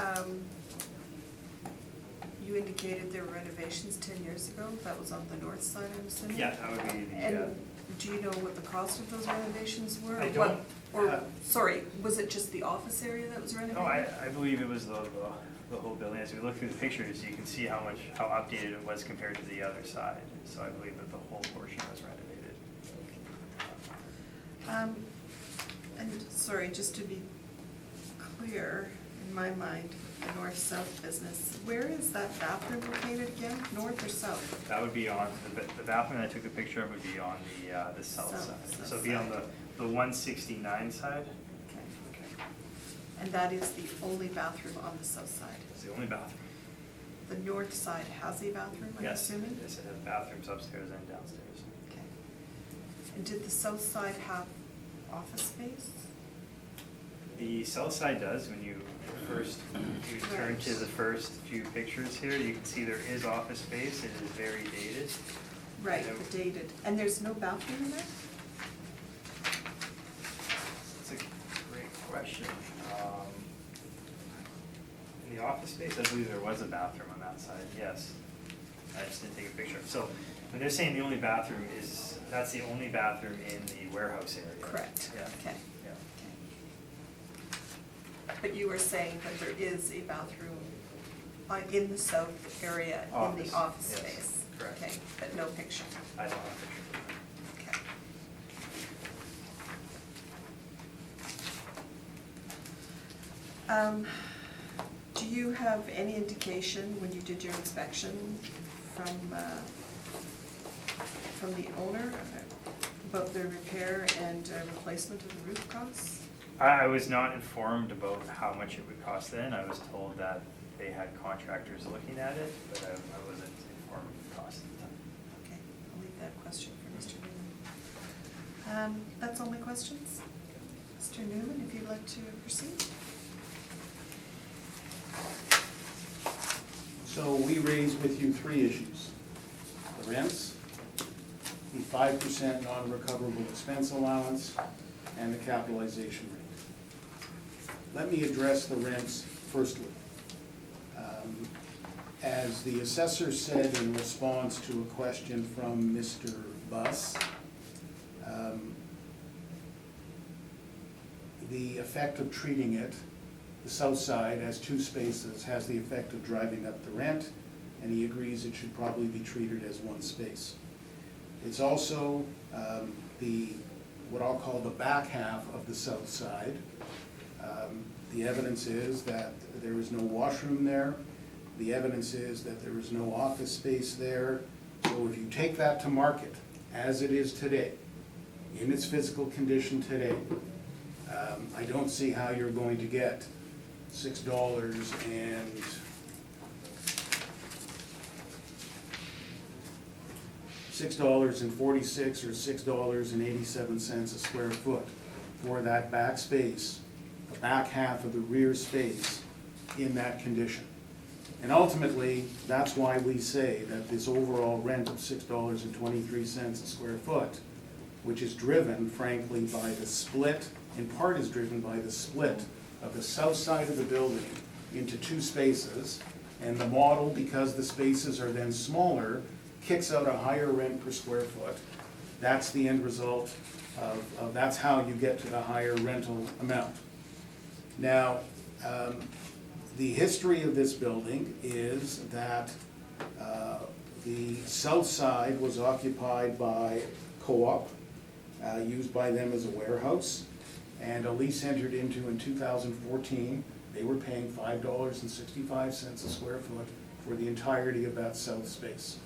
you indicated there were renovations 10 years ago. That was on the north side, I'm assuming? Yeah, that would be the, And do you know what the cost of those renovations were? I Or don't what- Or, have- sorry, was it just the office area that was renovated? no, I believe it was the whole building. As we look through the pictures, you can see how updated it was compared to the other side. So I believe that the whole portion was renovated. And sorry, just to be clear, in my mind, the north-south business, where is that bathroom located again, north or south? That would be on, the bathroom I took a picture of would be on the south South side. So it'd be on the 169 side. Okay. And that is the only bathroom on the south side? It's the only bathroom. The north side has a bathroom, I'm Yes, assuming? yes, it has bathrooms upstairs and downstairs. Okay. And did the south side have office space? The south side does, when you turn to the first few pictures here, you can see there is office space, it is very dated. Right, And the dated. And there's no bathroom in there? It's a great question. In the office space, I believe there was a bathroom on that side, yes. I just didn't take a picture. So when they're saying the only bathroom is, that's the only bathroom in the warehouse area. Correct. Yeah. Okay. Yeah. Okay. But you were saying that there is a bathroom in the south area in Office, the office yes, space? correct. Okay, but no picture? I don't have a picture. Okay. Do you have any indication when you did your inspection from the owner about the repair and replacement of the roof costs? I was not informed about how much it would cost then. I was told that they had contractors looking at it, but I wasn't informed of the cost at the time. Okay, I'll leave that question for Mr. Newman. That's all my questions. Mr. Newman, if you'd like to proceed. So we raised with you three issues: the rents, the 5% non-recoverable expense allowance, and the capitalization rate. Let me address the rents firstly. As the assessor said in response to a question from Mr. Buss, the effect of treating it, the south side, as two spaces, has the effect of driving up the rent, and he agrees it should probably be treated as one space. It's also what I'll call the back half of the south side. The evidence is that there is no washroom there. The evidence is that there is no office space there. So if you take that to market, as it is today, in its physical condition today, I don't see how you're going to get $6.46 or $6.87 a square foot for that back space, the back half of the rear space in that condition. And ultimately, that's why we say that this overall rent of $6.23 a square foot, which is driven frankly by the split, in part is driven by the split of the south side of the building into two spaces, and the model, because the spaces are then smaller, kicks out a higher rent per square foot. That's the end result of that's how you get to the higher rental amount. Now, the history of this building is that the south side was occupied by co-op, used by them as a warehouse, and a lease entered into in 2014. They were paying $5.65 a square foot for the entirety of that south space.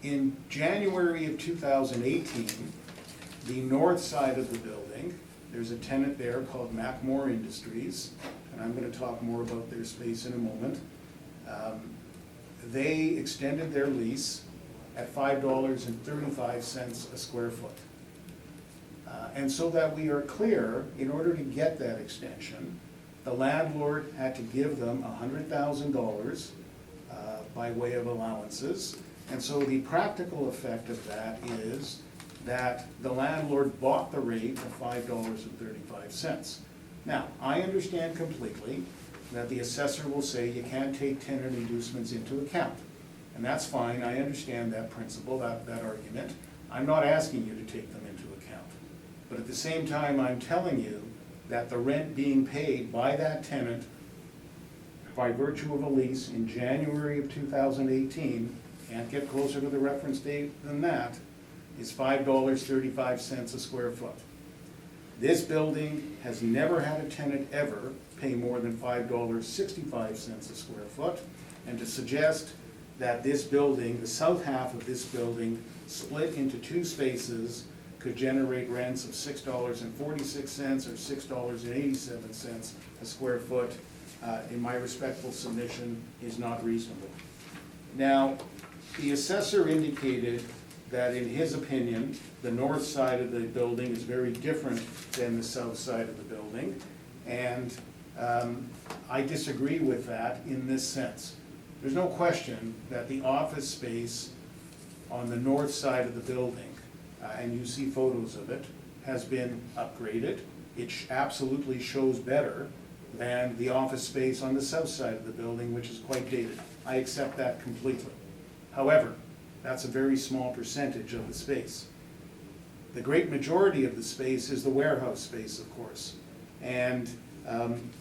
In January of 2018, the north side of the building, there's a tenant there called Mackmore Industries, and I'm going to talk more about their space in a moment. They extended their lease at $5.35 a square foot. And so that we are clear, in order to get that extension, the landlord had to give them $100,000 by way of allowances. And so the practical effect of that is that the landlord bought the rate of $5.35. Now, I understand completely that the assessor will say you can't take tenant inducements into account. And that's fine, I understand that principle, that argument. I'm not asking you to take them into account. But at the same time, I'm telling you that the rent being paid by that tenant by virtue of a lease in January of 2018, can't get closer to the reference date than that, is $5.35 a square foot. This building has never had a tenant ever pay more than $5.65 a square foot, and to suggest that this building, the south half of this building, split into two spaces, could generate rents of $6.46 or $6.87 a square foot, in my respectful submission, is not reasonable. Now, the assessor indicated that in his opinion, the north side of the building is very different than the south side of the building, and I disagree with that in this sense. There's no question that the office space on the north side of the building, and you see photos of it, has been upgraded. It absolutely shows better than the office space on the south side of the building, which is quite dated. I accept that completely. However, that's a very small percentage of the space. The great majority of the space is the warehouse space, of course. And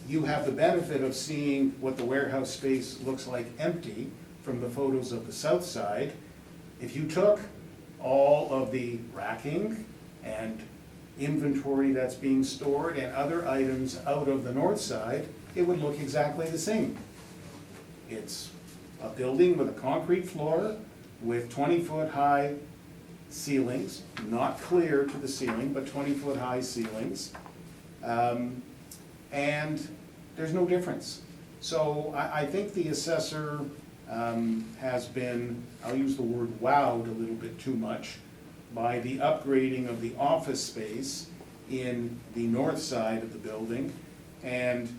you have the benefit of seeing what the warehouse space looks like empty from the photos of the south side. If you took all of the racking and inventory that's being stored and other items out of the north side, it would look exactly the same. It's a building with a concrete floor with 20-foot high ceilings, not clear to the ceiling, but 20-foot high ceilings. And there's no difference. So I think the assessor has been, I'll use the word wowed a little bit too much, by the upgrading of the office space in the north side of the building. And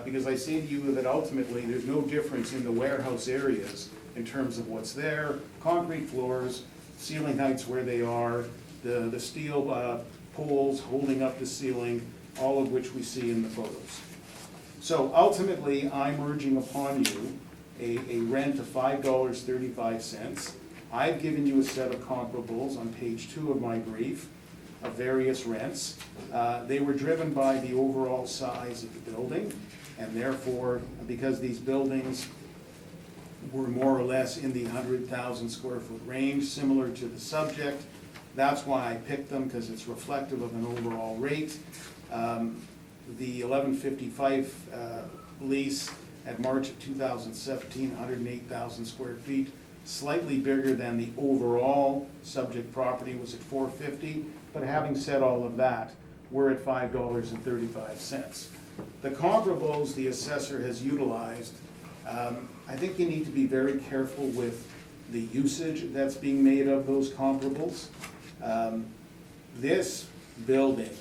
because I say to you that ultimately there's no difference in the warehouse areas in terms of what's there, concrete floors, ceiling heights where they are, the steel poles holding up the ceiling, all of which we see in the photos. So ultimately, I'm urging upon you a rent of $5.35. I've given you a set of comparables on page 2 of my brief of various rents. They were driven by the overall size of the building, and therefore, because these buildings were more or less in the 100,000 square foot range, similar to the subject, that's why I picked them, because it's reflective of an overall rate. The 1155 lease at March of 2017, 108,000 square feet, slightly bigger than the overall subject property, was at 450, but having said all of that, we're at $5.35. The comparables the assessor has utilized, I think you need to be very careful with the usage that's being made of those comparables. This building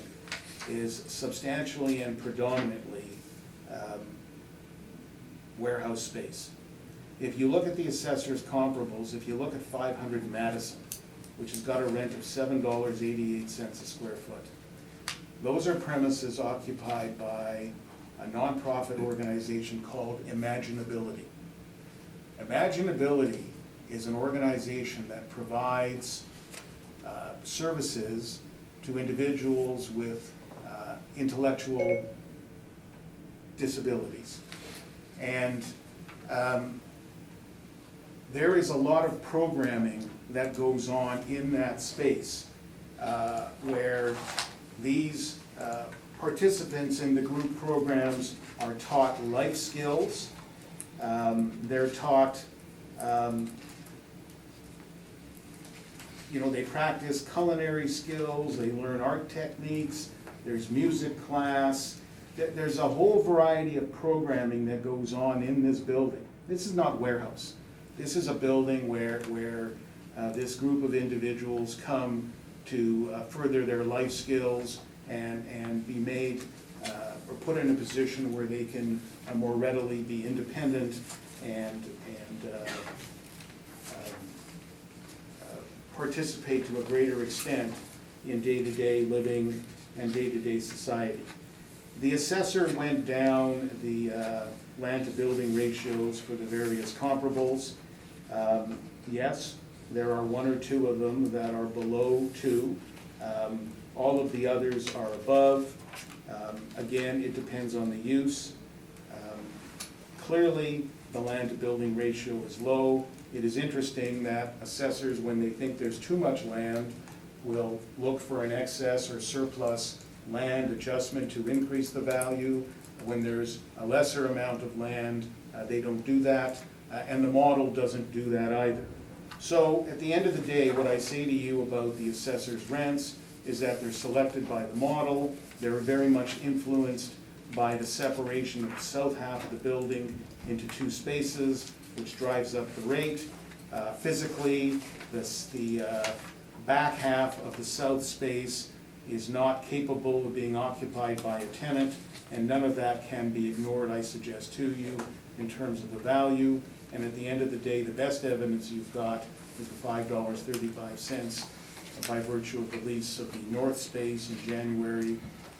is substantially and predominantly warehouse space. If you look at the assessor's comparables, if you look at 500 Madison, which has got a rent of $7.88 a square foot, those are premises occupied by a nonprofit organization called Imaginability. Imaginability is an organization that provides services to individuals with intellectual disabilities. And there is a lot of programming that goes on in that space where these participants in the group programs are taught life skills, They're taught, they practice culinary skills, they learn art techniques, there's music class. There's a whole variety of programming that goes on in this building. This is not warehouse. This is a building where this group of individuals come to further their life skills and be made or put in a position where they can more readily be independent and participate to a greater extent in day-to-day living and day-to-day society. The assessor went down the land-to-building ratios for the various comparables. Yes, there are one or two of them that are below 2. All of the others are above. Again, it depends on the use. Clearly, the land-to-building ratio is low. It is interesting that assessors, when they think there's too much land, will look for an excess or surplus land adjustment to increase the value. When there's a lesser amount of land, they don't do that, and the model doesn't do that either. So at the end of the day, what I say to you about the assessor's rents is that they're selected by the model. They're very much influenced by the separation of the south half of the building into 2 spaces, which drives up the rate. Physically, the back half of the south space is not capable of being occupied by a tenant, and none of that can be ignored, I suggest to you, in terms of the value. And at the end of the day, the best evidence you've got is the $5.35 by virtue of the lease of the north space in January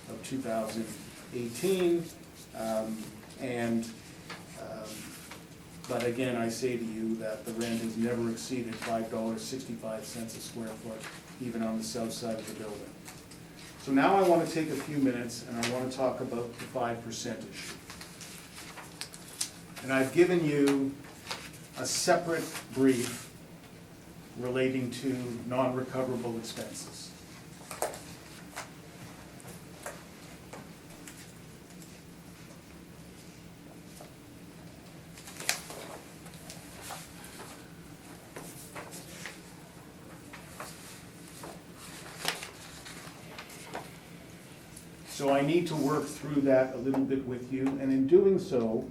of 2018. But again, I say to you that the rent has never exceeded $5.65 a square foot, even on the south side of the building. So now I want to take a few minutes and I want to talk about the 5% issue. And I've given you a separate brief relating to non-recoverable expenses. So I need to work through that a little bit with you, and in doing so,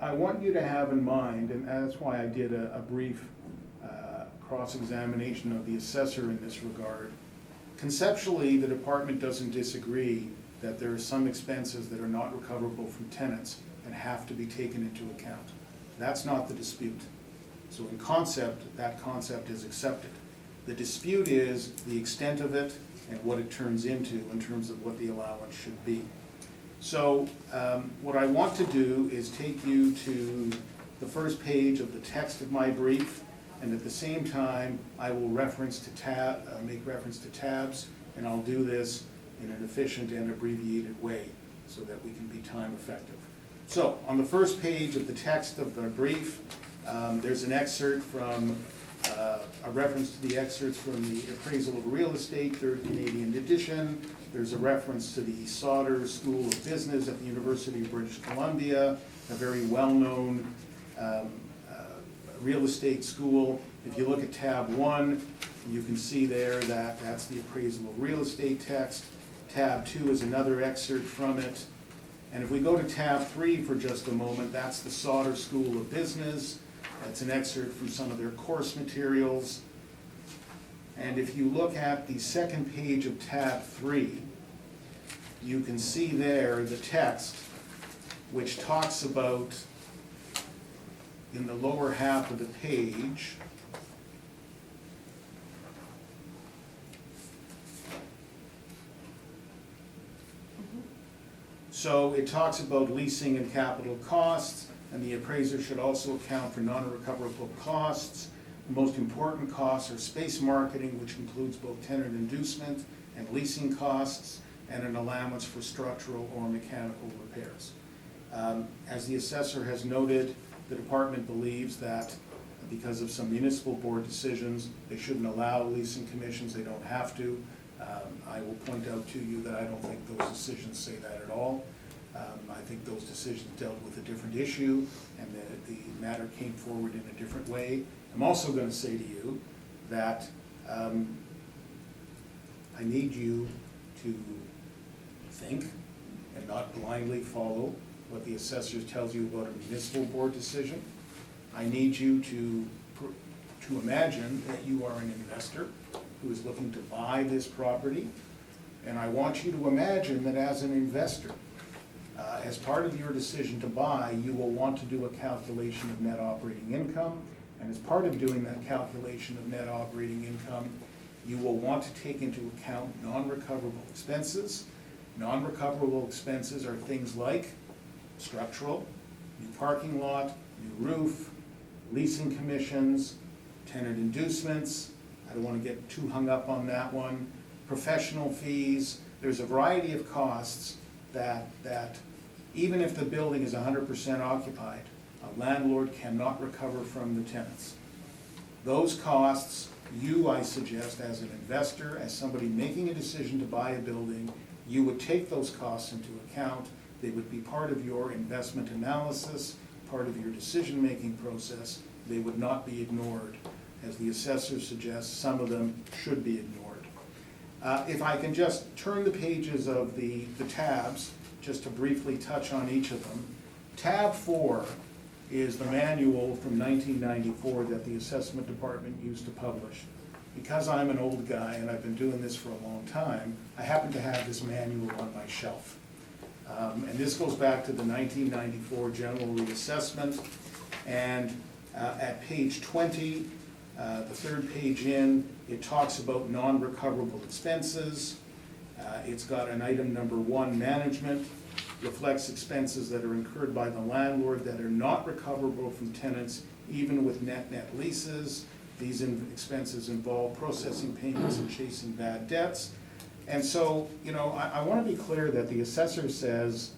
I want you to have in mind, and that's why I did a brief cross-examination of the assessor in this regard. Conceptually, the department doesn't disagree that there are some expenses that are not recoverable from tenants and have to be taken into account. That's not the dispute. So in concept, that concept is accepted. The dispute is the extent of it and what it turns into in terms of what the allowance should be. So what I want to do is take you to the first page of the text of my brief, and at the same time, I will make reference to tabs, and I'll do this in an efficient and abbreviated way so that we can be time effective. So on the first page of the text of the brief, there's an excerpt from a reference to the excerpts from the Appraisal of Real Estate, 3rd Canadian edition. There's a reference to the Sauder School of Business at the University of British Columbia, a very well-known real estate school. If you look at tab 1, you can see there that that's the Appraisal of Real Estate text. Tab 2 is another excerpt from it. And if we go to tab 3 for just a moment, that's the Sauder School of Business. That's an excerpt from some of their course materials. And if you look at the second page of tab 3, you can see there the text which talks about, in the lower half of the page, so it talks about leasing and capital costs, and the appraiser should also account for non-recoverable costs. The most important costs are space marketing, which includes both tenant inducement and leasing costs, and an allowance for structural or mechanical repairs. As the assessor has noted, the department believes that because of some municipal board decisions, they shouldn't allow leasing commissions, they don't have to. I will point out to you that I don't think those decisions say that at all. I think those decisions dealt with a different issue, and the matter came forward in a different way. I'm also gonna say to you that I need you to think and not blindly follow what the assessor tells you about a municipal board decision. I need you to imagine that you are an investor who is looking to buy this property. And I want you to imagine that as an investor, as part of your decision to buy, you will want to do a calculation of net operating income. And as part of doing that calculation of net operating income, you will want to take into account non-recoverable expenses. Non-recoverable expenses are things like structural, new parking lot, new roof, leasing commissions, tenant inducements. I don't want to get too hung up on that one. Professional fees. There's a variety of costs that even if the building is 100% occupied, a landlord cannot recover from the tenants. Those costs, I suggest, as an investor, as somebody making a decision to buy a building, you would take those costs into account. They would be part of your investment analysis, part of your decision-making process. They would not be ignored. As the assessor suggests, some of them should be ignored. If I can just turn the pages of the tabs, just to briefly touch on each of them. Tab 4 is the manual from 1994 that the assessment department used to publish. Because I'm an old guy and I've been doing this for a long time, I happen to have this manual on my shelf. And this goes back to the 1994 general reassessment. And at page 20, the third page in, it talks about non-recoverable expenses. It's got an item number 1, management, reflects expenses that are incurred by the landlord that are not recoverable from tenants, even with net leases. These expenses involve processing payments and chasing bad debts. And so, I want to be clear that the assessor says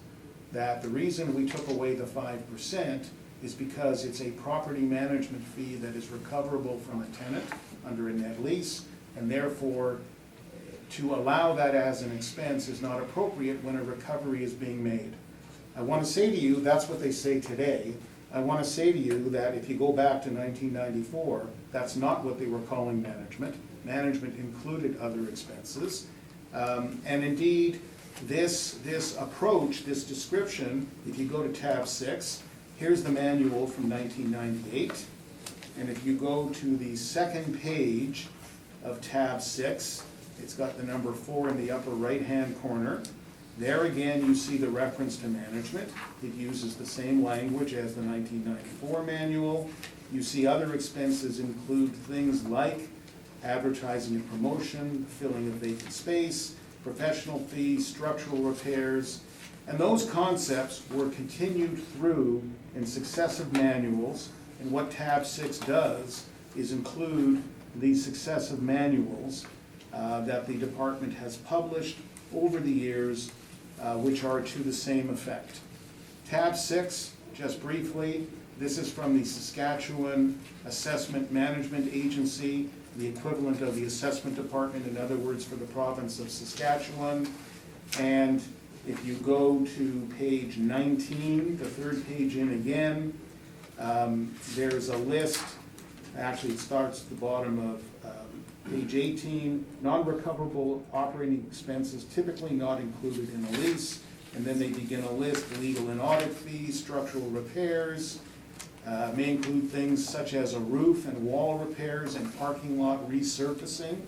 that the reason we took away the 5% is because it's a property management fee that is recoverable from a tenant under a net lease, and therefore to allow that as an expense is not appropriate when a recovery is being made. I want to say to you, that's what they say today. I want to say to you that if you go back to 1994, that's not what they were calling management. Management included other expenses. And indeed, this approach, this description, if you go to tab 6, here's the manual from 1998. And if you go to the second page of tab 6, it's got the number 4 in the upper right-hand corner. There again, you see the reference to management. It uses the same language as the 1994 manual. You see other expenses include things like advertising and promotion, filling of vacant space, professional fees, structural repairs. And those concepts were continued through in successive manuals. And what tab 6 does is include these successive manuals that the department has published over the years, which are to the same effect. Tab 6, just briefly, this is from the Saskatchewan Assessment Management Agency, the equivalent of the assessment department, in other words, for the province of Saskatchewan. And if you go to page 19, the third page in again, there's a list. Actually, it starts at the bottom of page 18, non-recoverable operating expenses typically not included in a lease, and then they begin a list: legal and audit fees, structural repairs, may include things such as a roof and wall repairs and parking lot resurfacing,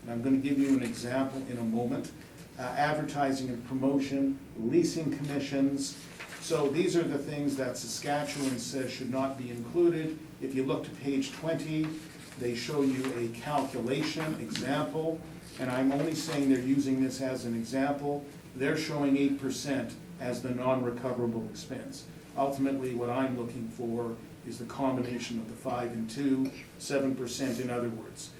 and I'm going to give you an example in a moment, advertising and promotion, leasing commissions. So these are the things that Saskatchewan says should not be included. If you look to page 20, they show you a calculation example, and I'm only saying they're using this as an example. They're showing 8% as the non-recoverable expense. Ultimately, what I'm looking for is the combination of the 5 and 2, 7% in other words.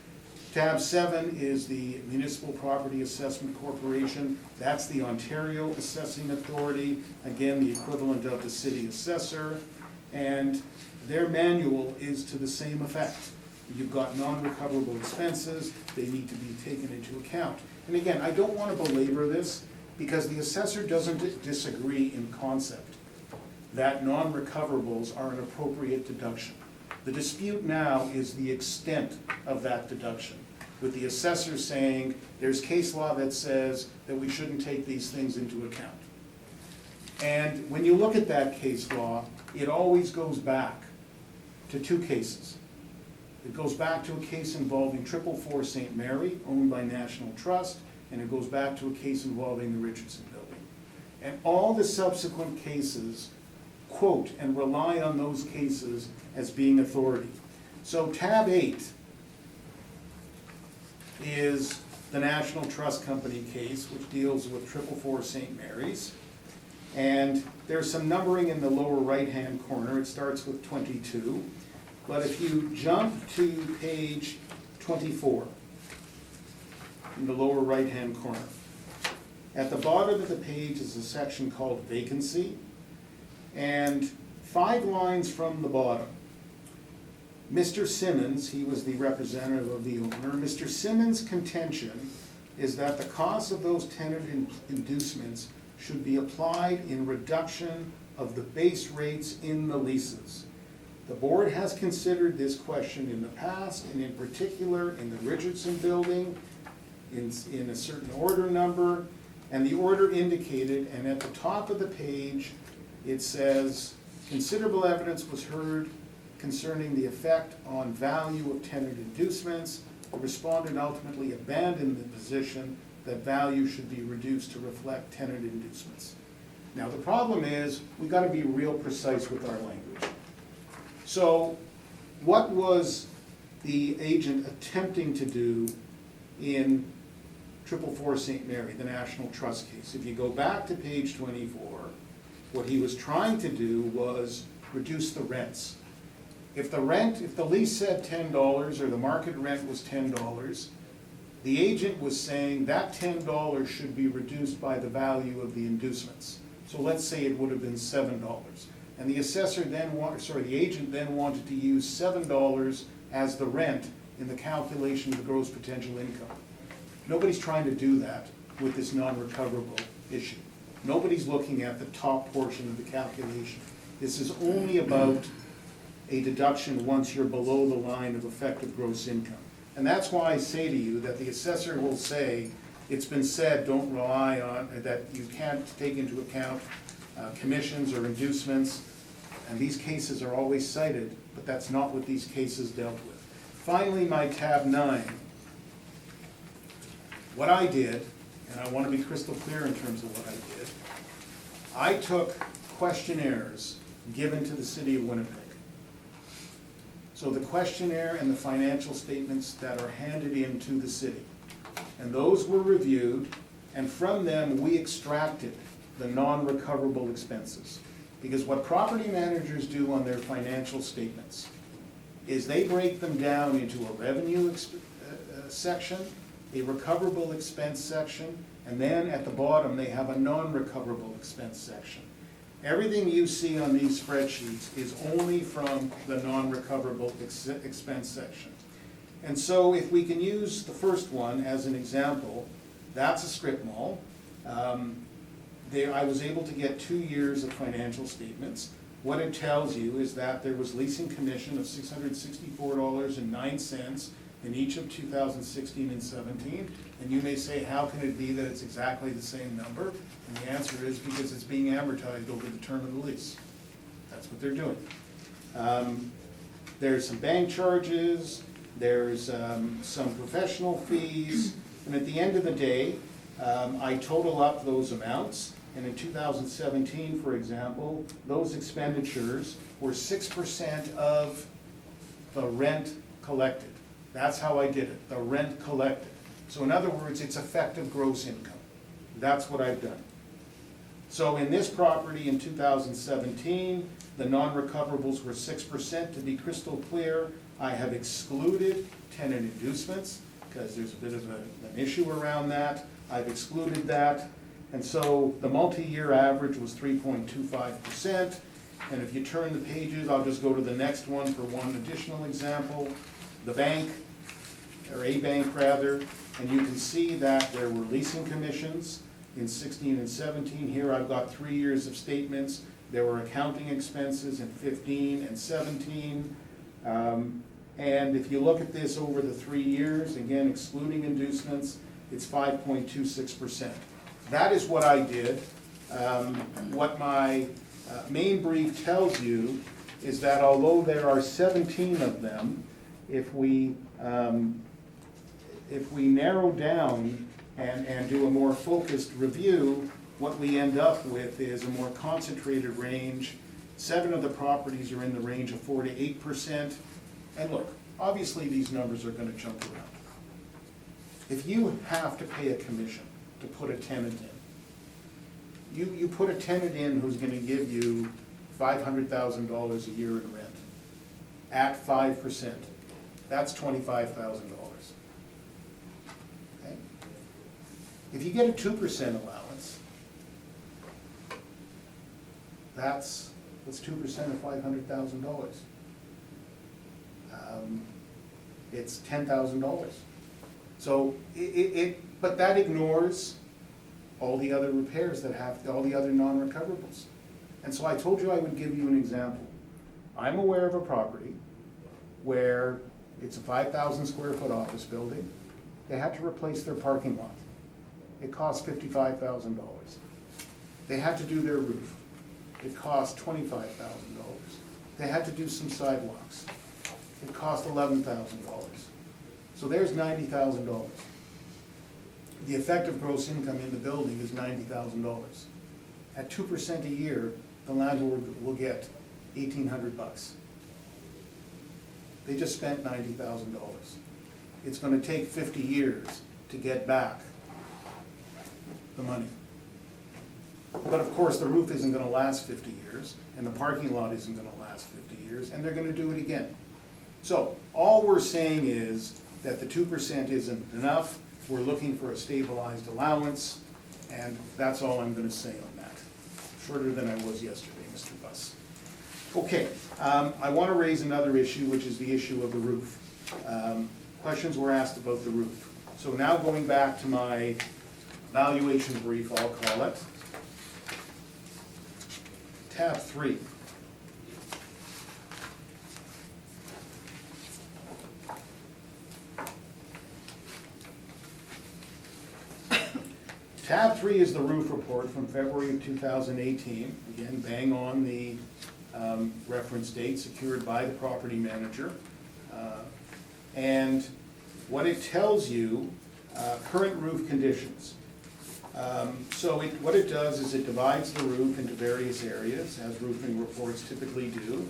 Tab 7 is the Municipal Property Assessment Corporation. That's the Ontario Assessing Authority, again, the equivalent of the city assessor, and their manual is to the same effect. You've got non-recoverable expenses, they need to be taken into account. And again, I don't want to belabor this. because the assessor doesn't disagree in concept that non-recoverables are an appropriate deduction. The dispute now is the extent of that deduction, with the assessor saying there's case law that says that we shouldn't take these things into account. And when you look at that case law, it always goes back to two cases. It goes back to a case involving 444 St. Mary, owned by National Trust, and it goes back to a case involving the Richardson Building. And all the subsequent cases quote and rely on those cases as being authority. So tab 8 is the National Trust Company case, which deals with 444 St. Mary's. And there's some numbering in the lower right-hand corner. It starts with 22. But if you jump to page 24, in the lower right-hand corner, at the bottom of the page is a section called vacancy. And 5 lines from the bottom, Mr. Simmons, he was the representative of the owner, Mr. Simmons' contention is that the cost of those tenant inducements should be applied in reduction of the base rates in the leases. The board has considered this question in the past, and in particular in the Richardson Building, in a certain order number, and the order indicated, and at the top of the page, it says, considerable evidence was heard concerning the effect on value of tenant inducements. The respondent ultimately abandoned the position that value should be reduced to reflect tenant inducements. Now the problem is, we've got to be real precise with our language. So what was the agent attempting to do in 444 St. Mary, the National Trust case? If you go back to page 24, what he was trying to do was reduce the rents. If the lease said $10 or the market rent was $10, the agent was saying that $10 should be reduced by the value of the inducements. So let's say it would have been $7. And the the agent then wanted to use $7 as the rent in the calculation of the gross potential income. Nobody's trying to do that with this non-recoverable issue. Nobody's looking at the top portion of the calculation. This is only about a deduction once you're below the line of effective gross income. And that's why I say to you that the assessor will say, it's been said, don't rely on, that you can't take into account commissions or inducements, and these cases are always cited, but that's not what these cases dealt with. Finally, my tab 9. What I did, and I want to be crystal clear in terms of what I did, I took questionnaires given to the city of Winnipeg. So the questionnaire and the financial statements that are handed in to the city. And those were reviewed, and from them we extracted the non-recoverable expenses. Because what property managers do on their financial statements is they break them down into a revenue section, a recoverable expense section, and then at the bottom they have a non-recoverable expense section. Everything you see on these spreadsheets is only from the non-recoverable expense section. And so if we can use the first one as an example, that's a strip mall. I was able to get 2 years of financial statements. What it tells you is that there was leasing commission of $664.09 in each of 2016 and 17. And you may say, how can it be that it's exactly the same number? And the answer is because it's being amortized over the term of the lease. That's what they're doing. There's some bank charges, there's some professional fees, and at the end of the day, I total up those amounts. And in 2017, for example, those expenditures were 6% of the rent collected. That's how I did it, the rent collected. So in other words, it's effective gross income. That's what I've done. So in this property in 2017, the non-recoverables were 6%. To be crystal clear, I have excluded tenant inducements because there's a bit of an issue around that. I've excluded that. And so the multi-year average was 3.25%. And if you turn the pages, I'll just go to the next one for one additional example. The bank, or a bank rather, and you can see that there were leasing commissions. in 16 and 17. Here I've got 3 years of statements. There were accounting expenses in 15 and 17. And if you look at this over the 3 years, again excluding inducements, it's 5.26%. That is what I did. What my main brief tells you is that although there are 17 of them, if we narrow down and do a more focused review, what we end up with is a more concentrated range. 7 of the properties are in the range of 4 to 8%. And look, obviously these numbers are going to jump around. If you have to pay a commission to put a tenant in, you put a tenant in who's going to give you $500,000 a year in rent at 5%. That's $25,000. Okay? If you get a 2% allowance, what's 2% of $500,000? It's $10,000. So but that ignores all the other repairs that have, all the other non-recoverables. And so I told you I would give you an example. I'm aware of a property where it's a 5,000 square foot office building. They had to replace their parking lot. It cost $55,000. They had to do their roof. It cost $25,000. They had to do some sidewalks. It cost $11,000. So there's $90,000. The effective gross income in the building is $90,000. At 2% a year, the landlord will get $1,800. They just spent $90,000. It's going to take 50 years to get back the money. But of course, the roof isn't going to last 50 years, and the parking lot isn't going to last 50 years, and they're going to do it again. So all we're saying is that the 2% isn't enough. We're looking for a stabilized allowance, and that's all I'm going to say on that. Shorter than I was yesterday, Mr. Buss. Okay, I want to raise another issue, which is the issue of the roof. Questions were asked about the roof. So now going back to my valuation brief, I'll call it. Tab 3. Tab 3 is the roof report from February of 2018. Again, bang on the reference date secured by the property manager. And what it tells you, current roof conditions. So what it does is it divides the roof into various areas, as roofing reports typically do.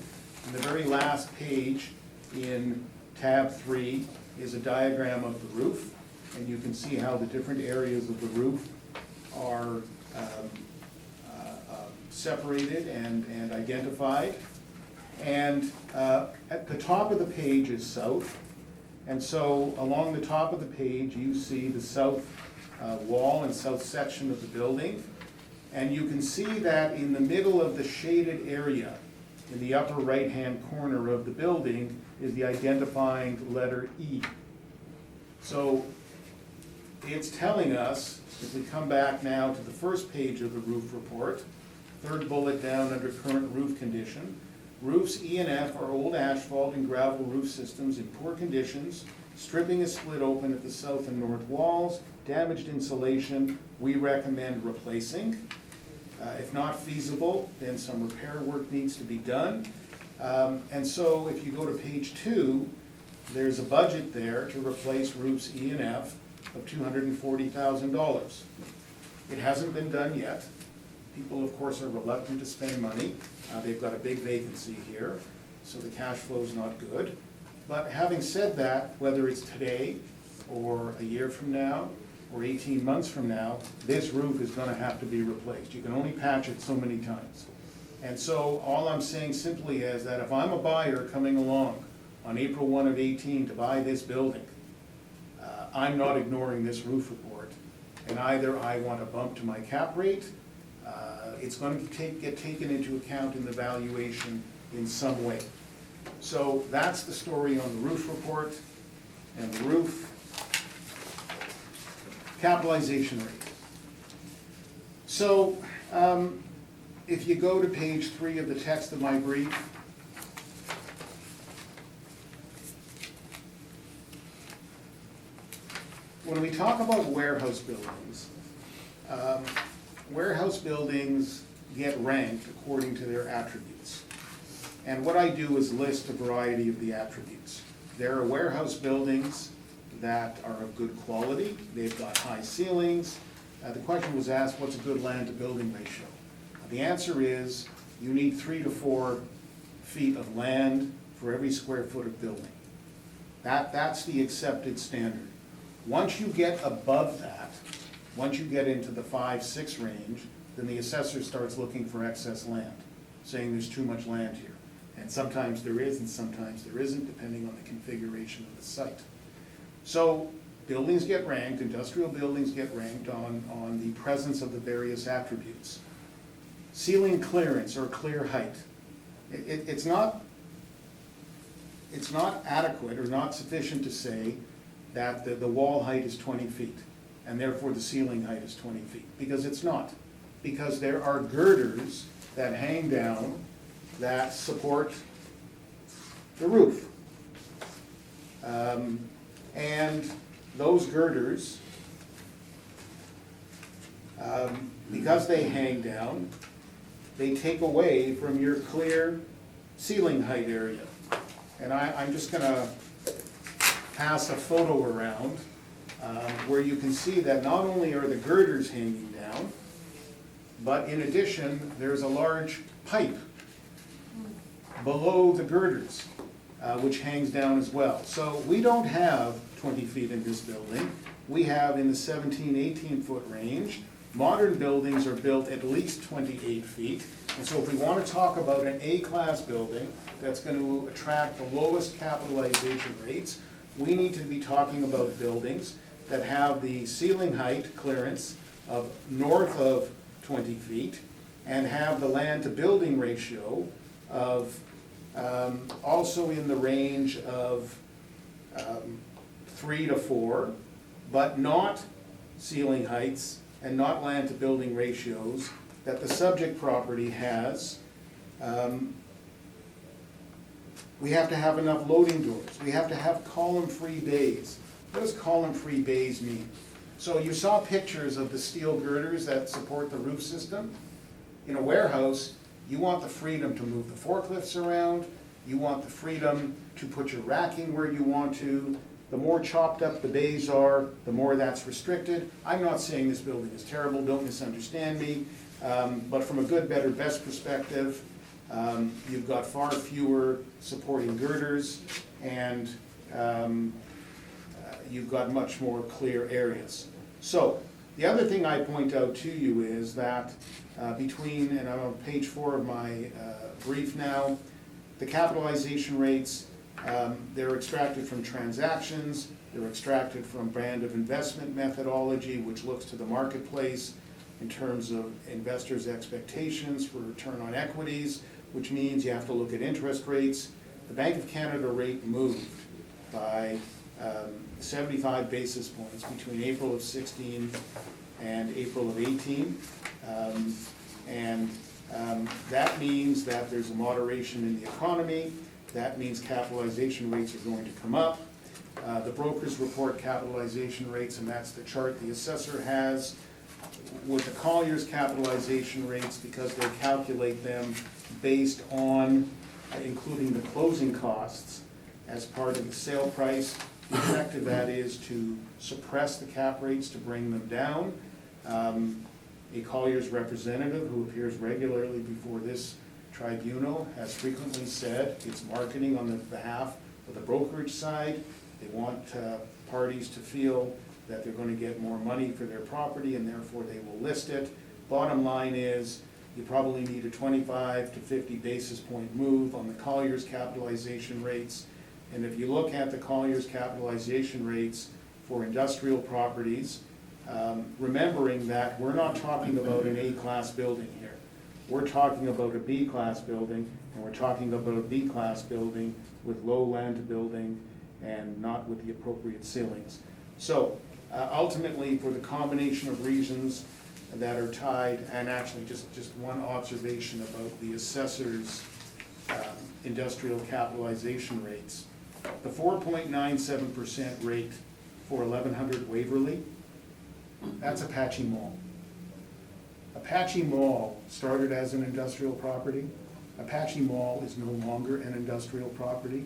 And the very last page in tab 3 is a diagram of the roof, and you can see how the different areas of the roof are separated and identified. And at the top of the page is south, and so along the top of the page you see the south wall and south section of the building, and you can see that in the middle of the shaded area in the upper right hand corner of the building is the identifying letter E. So it's telling us, if we come back now to the first page of the roof report, third bullet down under current roof condition, roofs E and F are old asphalt and gravel roof systems in poor conditions. Stripping is split open at the south and north walls. Damaged insulation, we recommend replacing. If not feasible, then some repair work needs to be done. And so if you go to page 2, there's a budget there to replace roofs E and F of $240,000. It hasn't been done yet. People, of course, are reluctant to spend money. They've got a big vacancy here, so the cash flow is not good. But having said that, whether it's today or a year from now or 18 months from now, this roof is going to have to be replaced. You can only patch it so many times. And so all I'm saying simply is that if I'm a buyer coming along on April 1 of 18 to buy this building, I'm not ignoring this roof report. And either I want a bump to my cap rate, it's going to get taken into account in the valuation in some way. So that's the story on the roof report and the roof. Capitalization rate. So, if you go to page 3 of the text of my brief, when we talk about warehouse buildings get ranked according to their attributes. And what I do is list a variety of the attributes. There are warehouse buildings that are of good quality, they've got high ceilings. The question was asked, what's a good land to building ratio? The answer is, you need 3 to 4 feet of land for every square foot of building. That's the accepted standard. Once you get above that, once you get into the 5-6 range, then the assessor starts looking for excess land, saying there's too much land here. And sometimes there is and sometimes there isn't, depending on the configuration of the site. So buildings get ranked, industrial buildings get ranked on the presence of the various attributes. Ceiling clearance or clear height. It's not adequate or not sufficient to say that the wall height is 20 feet and therefore the ceiling height is 20 feet, because it's not. Because there are girders that hang down that support the roof. And those girders, because they hang down, they take away from your clear ceiling height area. And I'm just gonna pass a photo around where you can see that not only are the girders hanging down, but in addition, there's a large pipe below the girders, which hangs down as well. So we don't have 20 feet in this building. We have in the 17, 18-foot range. Modern buildings are built at least 28 feet. And so if we want to talk about an A-class building that's going to attract the lowest capitalization rates, we need to be talking about buildings that have the ceiling height clearance of north of 20 feet and have the land to building ratio of also in the range of 3 to 4, but not ceiling heights and not land to building ratios that the subject property has. We have to have enough loading doors. We have to have column-free bays. What does column-free bays mean? So you saw pictures of the steel girders that support the roof system. In a warehouse, you want the freedom to move the forklifts around. You want the freedom to put your racking where you want to. The more chopped up the bays are, the more that's restricted. I'm not saying this building is terrible, don't misunderstand me. But from a good, better, best perspective, you've got far fewer supporting girders and you've got much more clear areas. So the other thing I point out to you is that between, and I'm on page 4 of my brief now, the capitalization rates, they're extracted from transactions, they're extracted from brand of investment methodology, which looks to the marketplace in terms of investors' expectations for return on equities, which means you have to look at interest rates. The Bank of Canada rate moved by 75 basis points between April of 16 and April of 18. That means that there's a moderation in the economy. That means capitalization rates are going to come up. The brokers report capitalization rates, and that's the chart the assessor has. With the Colliers capitalization rates, because they calculate them based on including the closing costs as part of the sale price, the effect of that is to suppress the cap rates to bring them down. A Colliers representative who appears regularly before this tribunal has frequently said it's marketing on the behalf of the brokerage side. They want parties to feel that they're going to get more money for their property and therefore they will list it. Bottom line is, you probably need a 25 to 50 basis point move on the Colliers capitalization rates. And if you look at the Colliers capitalization rates for industrial properties, remembering that we're not talking about an A-class building here. We're talking about a B-class building, and we're talking about a B-class building with low land to building and not with the appropriate ceilings. So ultimately, for the combination of reasons that are tied, and actually just one observation about the assessor's industrial capitalization rates. The 4.97% rate for 1100 Waverly, that's Apache Mall. Apache Mall started as an industrial property. Apache Mall is no longer an industrial property.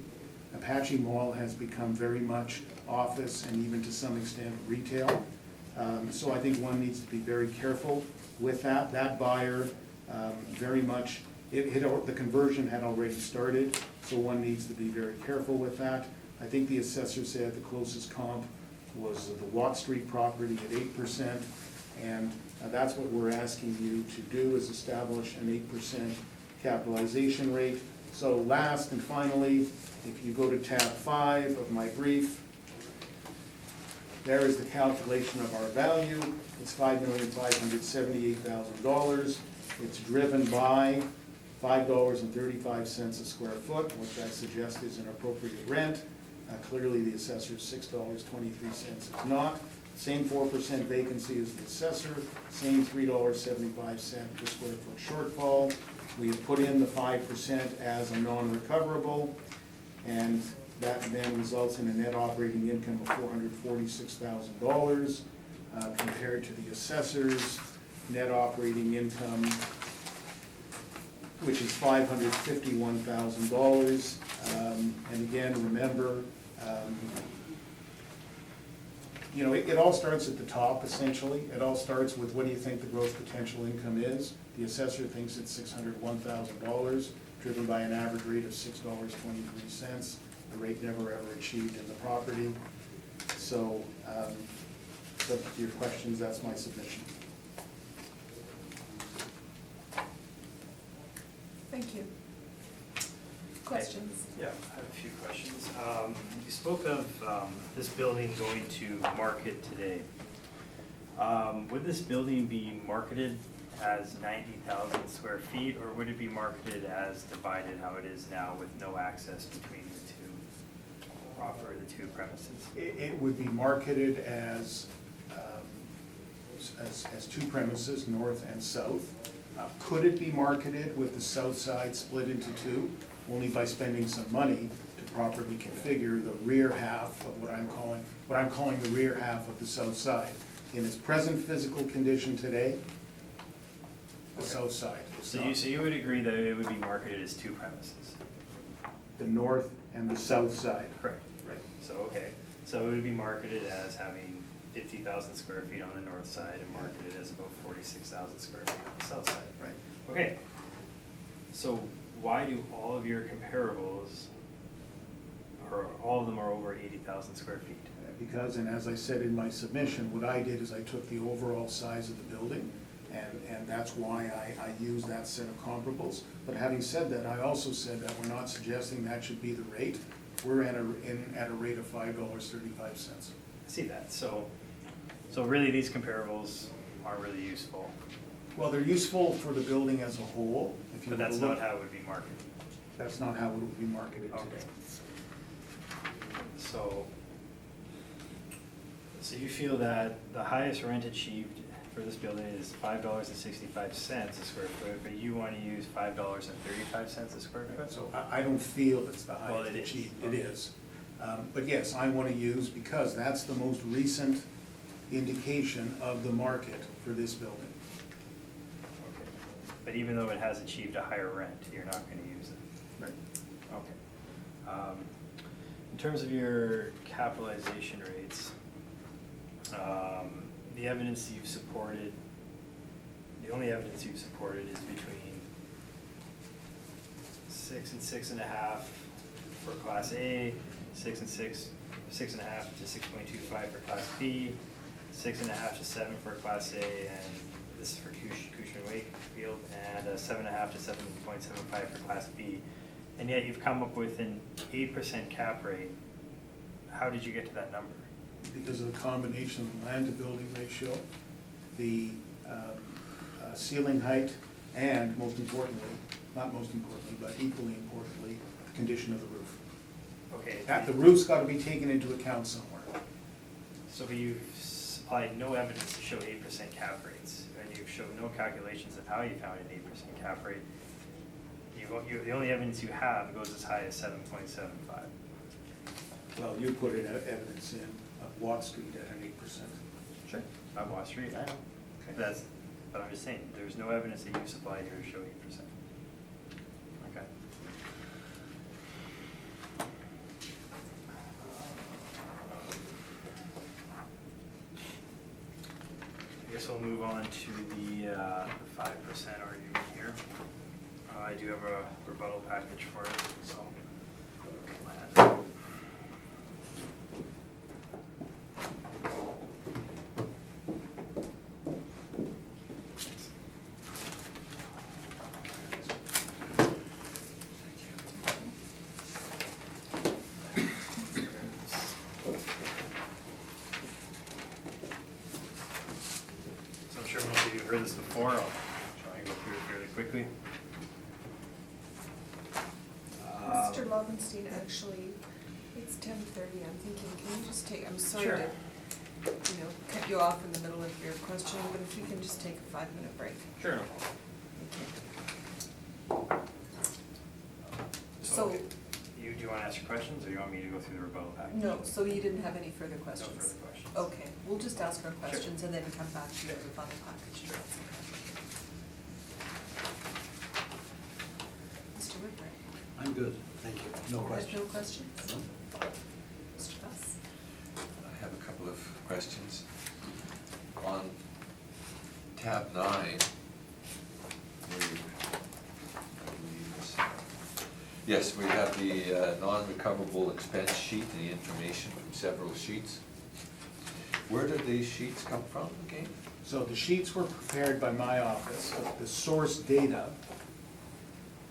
Apache Mall has become very much office and even to some extent retail. So I think one needs to be very careful with that. That buyer very much, the conversion had already started, so one needs to be very careful with that. I think the assessor said the closest comp was the Watt Street property at 8%, and that's what we're asking you to do, is establish an 8% capitalization rate. So last and finally, if you go to tab 5 of my brief, there is the calculation of our value. It's $5,578,000. It's driven by $5.35 a square foot, which I suggest is an appropriate rent. Clearly, the assessor's $6.23 is not. Same 4% vacancy as the assessor, same $3.75 per square foot shortfall. We have put in the 5% as a non-recoverable, and that then results in a net operating income of $446,000 compared to the assessor's net operating income, which is $551,000. And again, remember, you know, it all starts at the top, essentially. It all starts with, what do you think the gross potential income is? The assessor thinks it's $601,000, driven by an average rate of $6.23. The rate never ever achieved in the property. So, subject to your questions, that's my submission. Thank you. Questions? Yeah, I have a few questions. You spoke of this building going to market today. Would this building be marketed as 90,000 square feet, or would it be marketed as divided, how it is now, with no access between the two premises? It would be marketed as two premises, north and south. Could it be marketed with the south side split into two? Only by spending some money to properly configure the rear half of what I'm calling the rear half of the south side. In its present physical condition today, the south side is So not. you would agree that it would be marketed as two premises? The north and the south side. Correct. Right. So, okay, so it would be marketed as having 50,000 square feet on the north side and marketed as about 46,000 square feet on the south side. Right. Okay, so why do all of your comparables, or all of them are over 80,000 square feet? Because, and as I said in my submission, what I did is I took the overall size of the building, and that's why I used that set of comparables. But having said that, I also said that we're not suggesting that should be the rate. We're at a rate of $5.35. I see that, so really these comparables aren't really useful, Well, they're useful for the building as a whole. If you but that's look- not how it would be marketed. That's not how it would be marketed Okay. today. So you feel that the highest rent achieved for this building is $5.65 a square foot, but you want to use $5.35 a square foot? So I don't feel it's the Well, highest it is. achieved. It is. But yes, I want to use, because that's the most recent indication of the market for this building. Okay. But even though it has achieved a higher rent, you're not going to use it? Right. Okay. In terms of your capitalization rates, the evidence you've supported, the only evidence you've supported is between 6 and 6.5 for Class A, 6 and 6.5 to 6.25 for Class B, 6.5 to 7 for Class A, and this is for Cushman Wakefield, and 7.5 to 7.75 for Class B. And yet you've come up with an 8% cap rate. How did you get to that number? Because of the combination of the land to building ratio, the ceiling height, and most importantly, not most importantly, but equally importantly, the condition of the roof. Okay. The roof's got to be taken into account somewhere. So you've supplied no evidence to show 8% cap rates, and you showed no calculations of how you found an 8% cap rate. The only evidence you have goes as high as 7.75. Well, you put in evidence in Watt Street at an 8%. Sure. On Wall Street. I know. But I'm just saying, there's no evidence that you supplied here to show 8%. Okay. I guess we'll move on to the 5% argument here. I do have a rebuttal package for it, so. So I'm sure most of you have heard this before. I'll try and go through it fairly quickly. Mr. Lovenstein, actually, it's 10:30, I'm thinking, can you just take, I'm sorry Sure. to, cut you off in the middle of your questioning, but if you can just take a 5-minute break. Sure. No problem. So, Okay. Do you want to ask your questions, or do you want me to go through the rebuttal package? no, so you didn't have any further No questions? further questions. Okay, we'll just ask our questions and then come back to your rebuttal package. Sure. Mr. Whitburn? I'm good, thank you. No questions. No questions? Mr. Buss? I have a couple of questions. On tab 9, where you, I believe this- yes, we have the non-recoverable expense sheet and the information from several sheets. Where did these sheets come from again? So the sheets were prepared by my office. The source data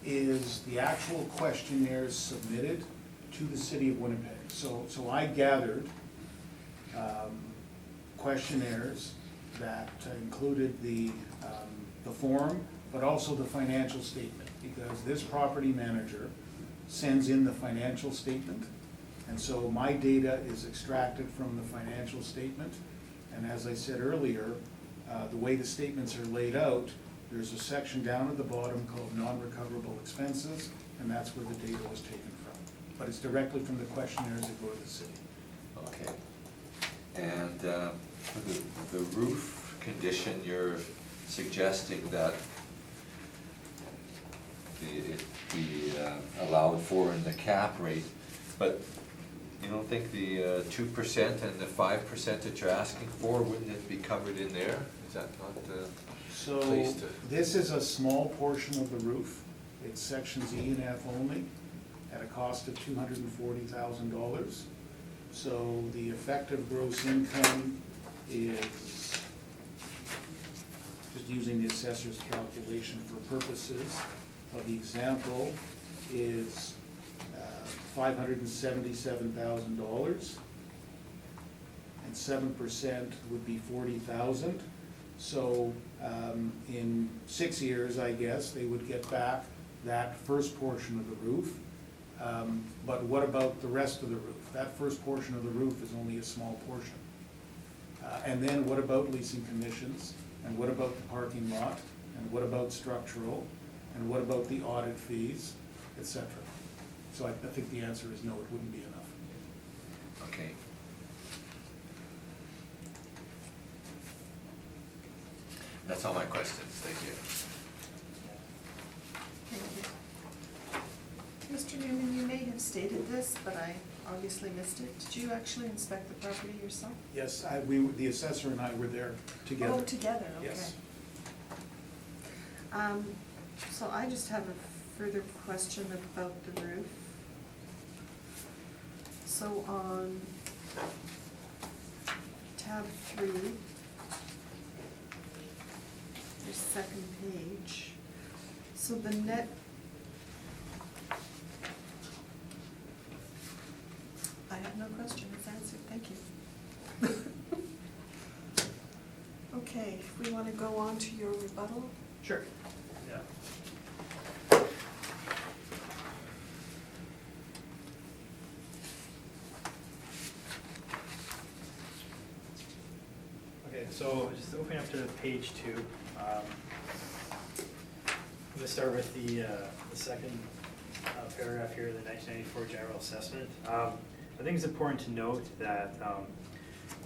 is the actual questionnaires submitted to the city of Winnipeg. So I gathered questionnaires that included the form, but also the financial statement, because this property manager sends in the financial statement. And so my data is extracted from the financial statement. And as I said earlier, the way the statements are laid out, there's a section down at the bottom called non-recoverable expenses, and that's where the data was taken from. But it's directly from the questionnaires that go to the city. Okay. And for the roof condition, you're suggesting that it be allowed for in the cap rate, but you don't think the 2% and the 5% that you're asking for, wouldn't it be covered in there? Is that not the So place to? this is a small portion of the roof. It's sections E and F only, at a cost of $240,000. So the effective gross income is, just using the assessor's calculation for purposes of the example, is $577,000. And 7% would be $40,000. So in 6 years, I guess, they would get back that first portion of the roof. But what about the rest of the roof? That first portion of the roof is only a small portion. And then what about leasing commissions? And what about the parking lot? And what about structural? And what about the audit fees, et cetera? So I think the answer is no, it wouldn't be enough. Okay. That's all my questions, thank you. Thank you. Mr. Newman, you may have stated this, but I obviously missed it. Did you actually inspect the property yourself? Yes, the assessor and I were there together. Oh, together, okay. Yes. So I just have a further question about the roof. So on tab 3, your second page, so the net, I have no question, it's answered, thank you. Okay, if we want to go on to your rebuttal. Sure. Yeah. so just opening up to page 2. I'm gonna start with the second paragraph here, the 1994 general assessment. I think it's important to note that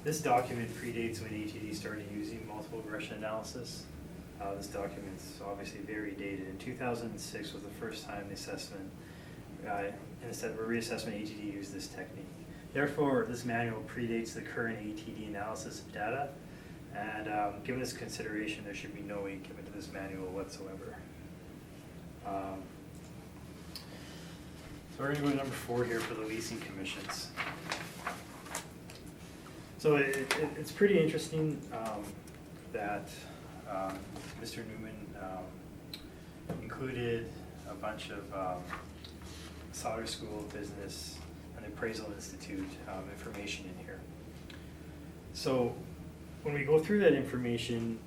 this document predates when ATD started using multiple regression analysis. This document's obviously very dated. In 2006 was the first time the assessment, instead of a reassessment, ATD used this technique. Therefore, this manual predates the current ATD analysis of data, and given this consideration, there should be no weight given to this manual whatsoever. So we're going to go to number 4 here for the leasing commissions. So it's pretty interesting that Mr. Newman included a bunch of Sauder School of Business and the Appraisal Institute information in here. So when we go through that information,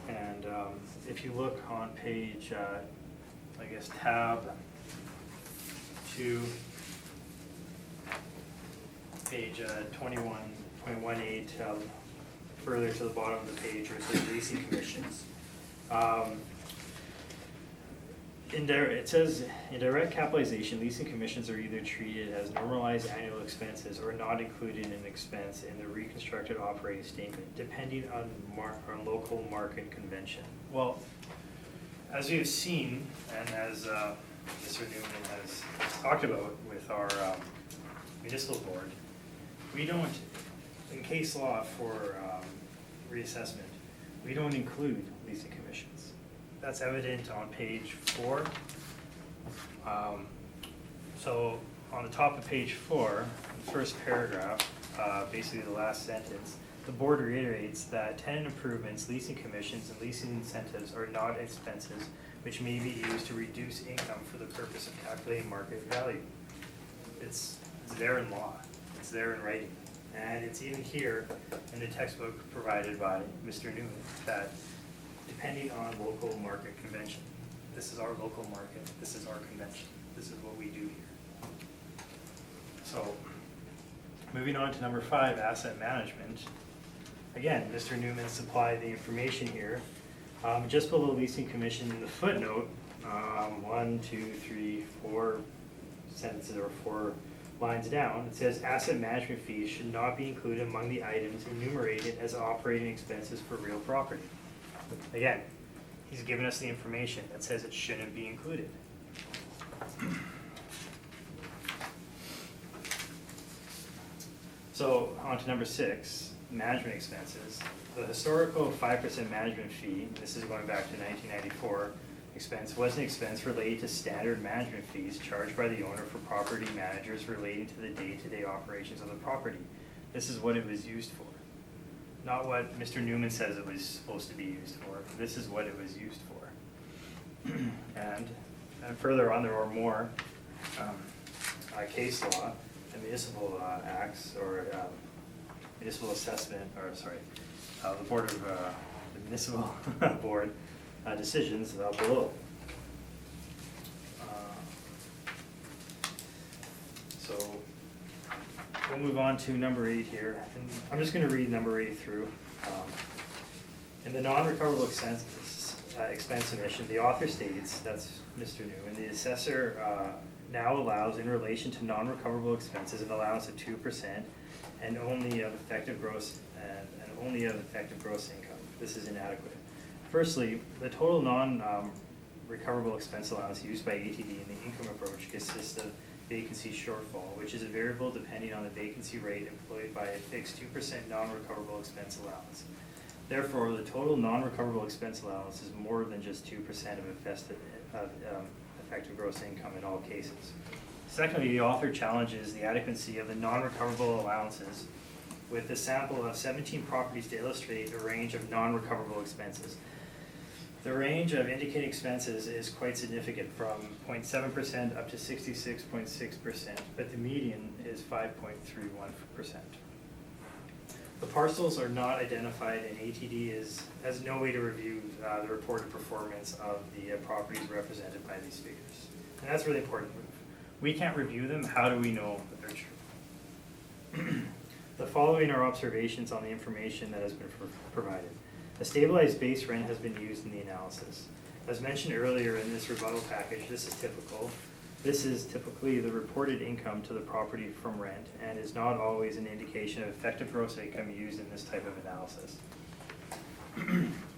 and if you look on page, I guess tab 2, page 21.18, further to the bottom of the page where it says leasing commissions. It says, in direct capitalization, leasing commissions are either treated as normalized annual expenses or not included in expense in the reconstructed operating statement, depending on local market convention. Well, as we've seen, and as Mr. Newman has talked about with our municipal board, we don't, in case law for reassessment, we don't include leasing commissions. That's evident on page 4. So on the top of page 4, the first paragraph, basically the last sentence, the board reiterates that tenant improvements, leasing commissions, and leasing incentives are not expenses which may be used to reduce income for the purpose of calculating market value. It's there in law, it's there in writing, and it's even here in the textbook provided by Mr. Newman that depending on local market convention. This is our local market, this is our convention, this is what we do here. So, moving on to number 5, asset management. Again, Mr. Newman supplied the information here. Just below leasing commission in the footnote, 1, 2, 3, 4 sentences or 4 lines down, it says asset management fees should not be included among the items enumerated as operating expenses for real property. Again, he's given us the information that says it shouldn't be included. So on to number 6, management expenses. The historical 5% management fee, this is going back to 1994, expense was an expense related to standard management fees charged by the owner for property managers relating to the day-to-day operations of the property. This is what it was used for. Not what Mr. Newman says it was supposed to be used for. This is what it was used for. And further on, there are more case law and municipal acts or municipal assessment, or sorry, the board of the municipal board decisions below. So we'll move on to number 8 here, and I'm just going to read number 8 through. In the non-recoverable expense submission, the author states, that's Mr. Newman, the assessor now allows in relation to non-recoverable expenses an allowance of 2% and only of effective gross income. This is inadequate. Firstly, the total non-recoverable expense allowance used by ATD in the income approach consists of vacancy shortfall, which is a variable depending on the vacancy rate employed by a fixed 2% non-recoverable expense allowance. Therefore, the total non-recoverable expense allowance is more than just 2% of effective gross income in all cases. Secondly, the author challenges the adequacy of the non-recoverable allowances with a sample of 17 properties to illustrate a range of non-recoverable expenses. The range of indicated expenses is quite significant, from 0.7% up to 66.6%, but the median is 5.31%. The parcels are not identified, and ATD has no way to review the reported performance of the properties represented by these figures. And that's really important. We can't review them. How do we know that they're true? The following our observations on the information that has been provided. A stabilized base rent has been used in the analysis. As mentioned earlier in this rebuttal package, this is typical. This is typically the reported income to the property from rent and is not always an indication of effective gross income used in this type of analysis.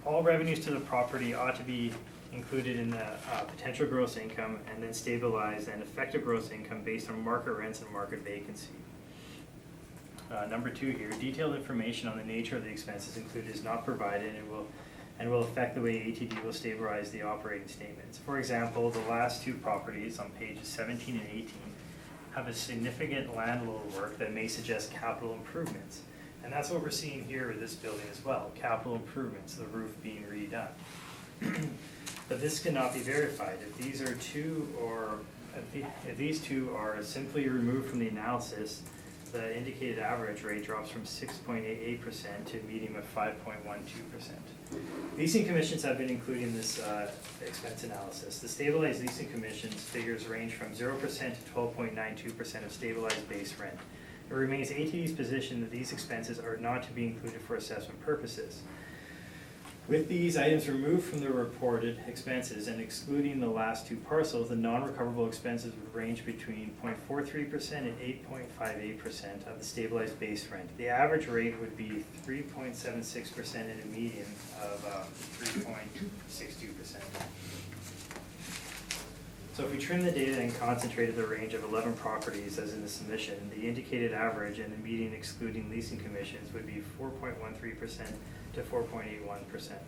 All revenues to the property ought to be included in the potential gross income and then stabilized and effective gross income based on market rents and market vacancy. Number 2 here, detailed information on the nature of the expenses included is not provided and will affect the way ATD will stabilize the operating statements. For example, the last 2 properties on pages 17 and 18 have a significant landlord work that may suggest capital improvements. And that's what we're seeing here with this building as well, capital improvements, the roof being redone. But this cannot be verified. If these are if these two are simply removed from the analysis, the indicated average rate drops from 6.88% to a median of 5.12%. Leasing commissions have been included in this expense analysis. The stabilized leasing commissions figures range from 0% to 12.92% of stabilized base rent. It remains ATD's position that these expenses are not to be included for assessment purposes. With these items removed from the reported expenses and excluding the last 2 parcels, the non-recoverable expenses would range between 0.43% and 8.58% of the stabilized base rent. The average rate would be 3.76% and a median of 3.62%. So if we trim the data and concentrated the range of 11 properties as in the submission, the indicated average and the median excluding leasing commissions would be 4.13% to 4.81%.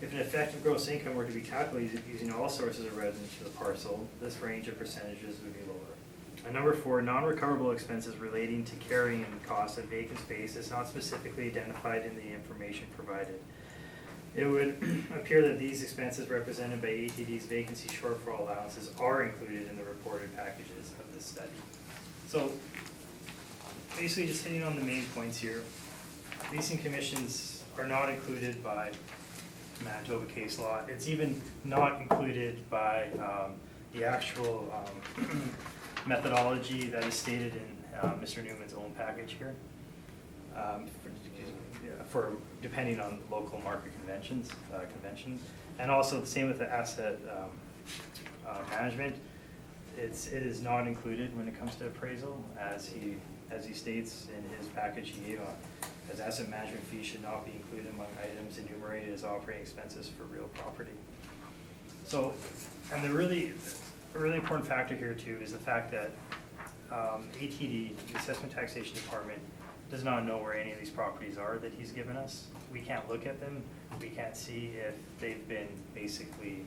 If an effective gross income were to be calculated using all sources of revenue to the parcel, this range of percentages would be lower. And number 4, non-recoverable expenses relating to carrying costs of vacant space is not specifically identified in the information provided. It would appear that these expenses represented by ATD's vacancy shortfall allowances are included in the reported packages of this study. So basically just hitting on the main points here, leasing commissions are not included by Manitoba case law. It's even not included by the actual methodology that is stated in Mr. Newman's own package here. For depending on local market conventions, and also the same with the asset management. It is not included when it comes to appraisal, as he states in his package he gave on, as asset management fees should not be included among items enumerated as operating expenses for real property. So, and a really important factor here too is the fact that ATD, the Assessment Taxation Department, does not know where any of these properties are that he's given us. We can't look at them. We can't see if they've been basically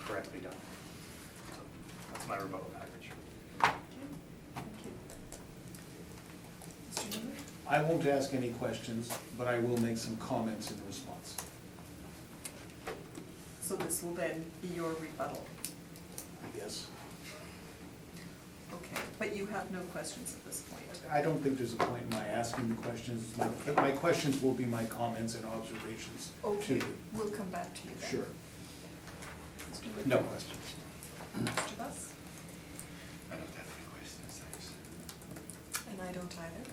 correctly done. So that's my rebuttal package. Thank you. Mr. Newman? I won't ask any questions, but I will make some comments in response. So this will then be your rebuttal. I guess. Okay, but you have no questions at this point. I don't think there's a point in my asking the questions. My questions will be my comments and observations to Okay, you. we'll come back to you then. Sure. Mr. Whitford? No questions. Mr. Buss? I don't have any questions, thanks. And I don't either.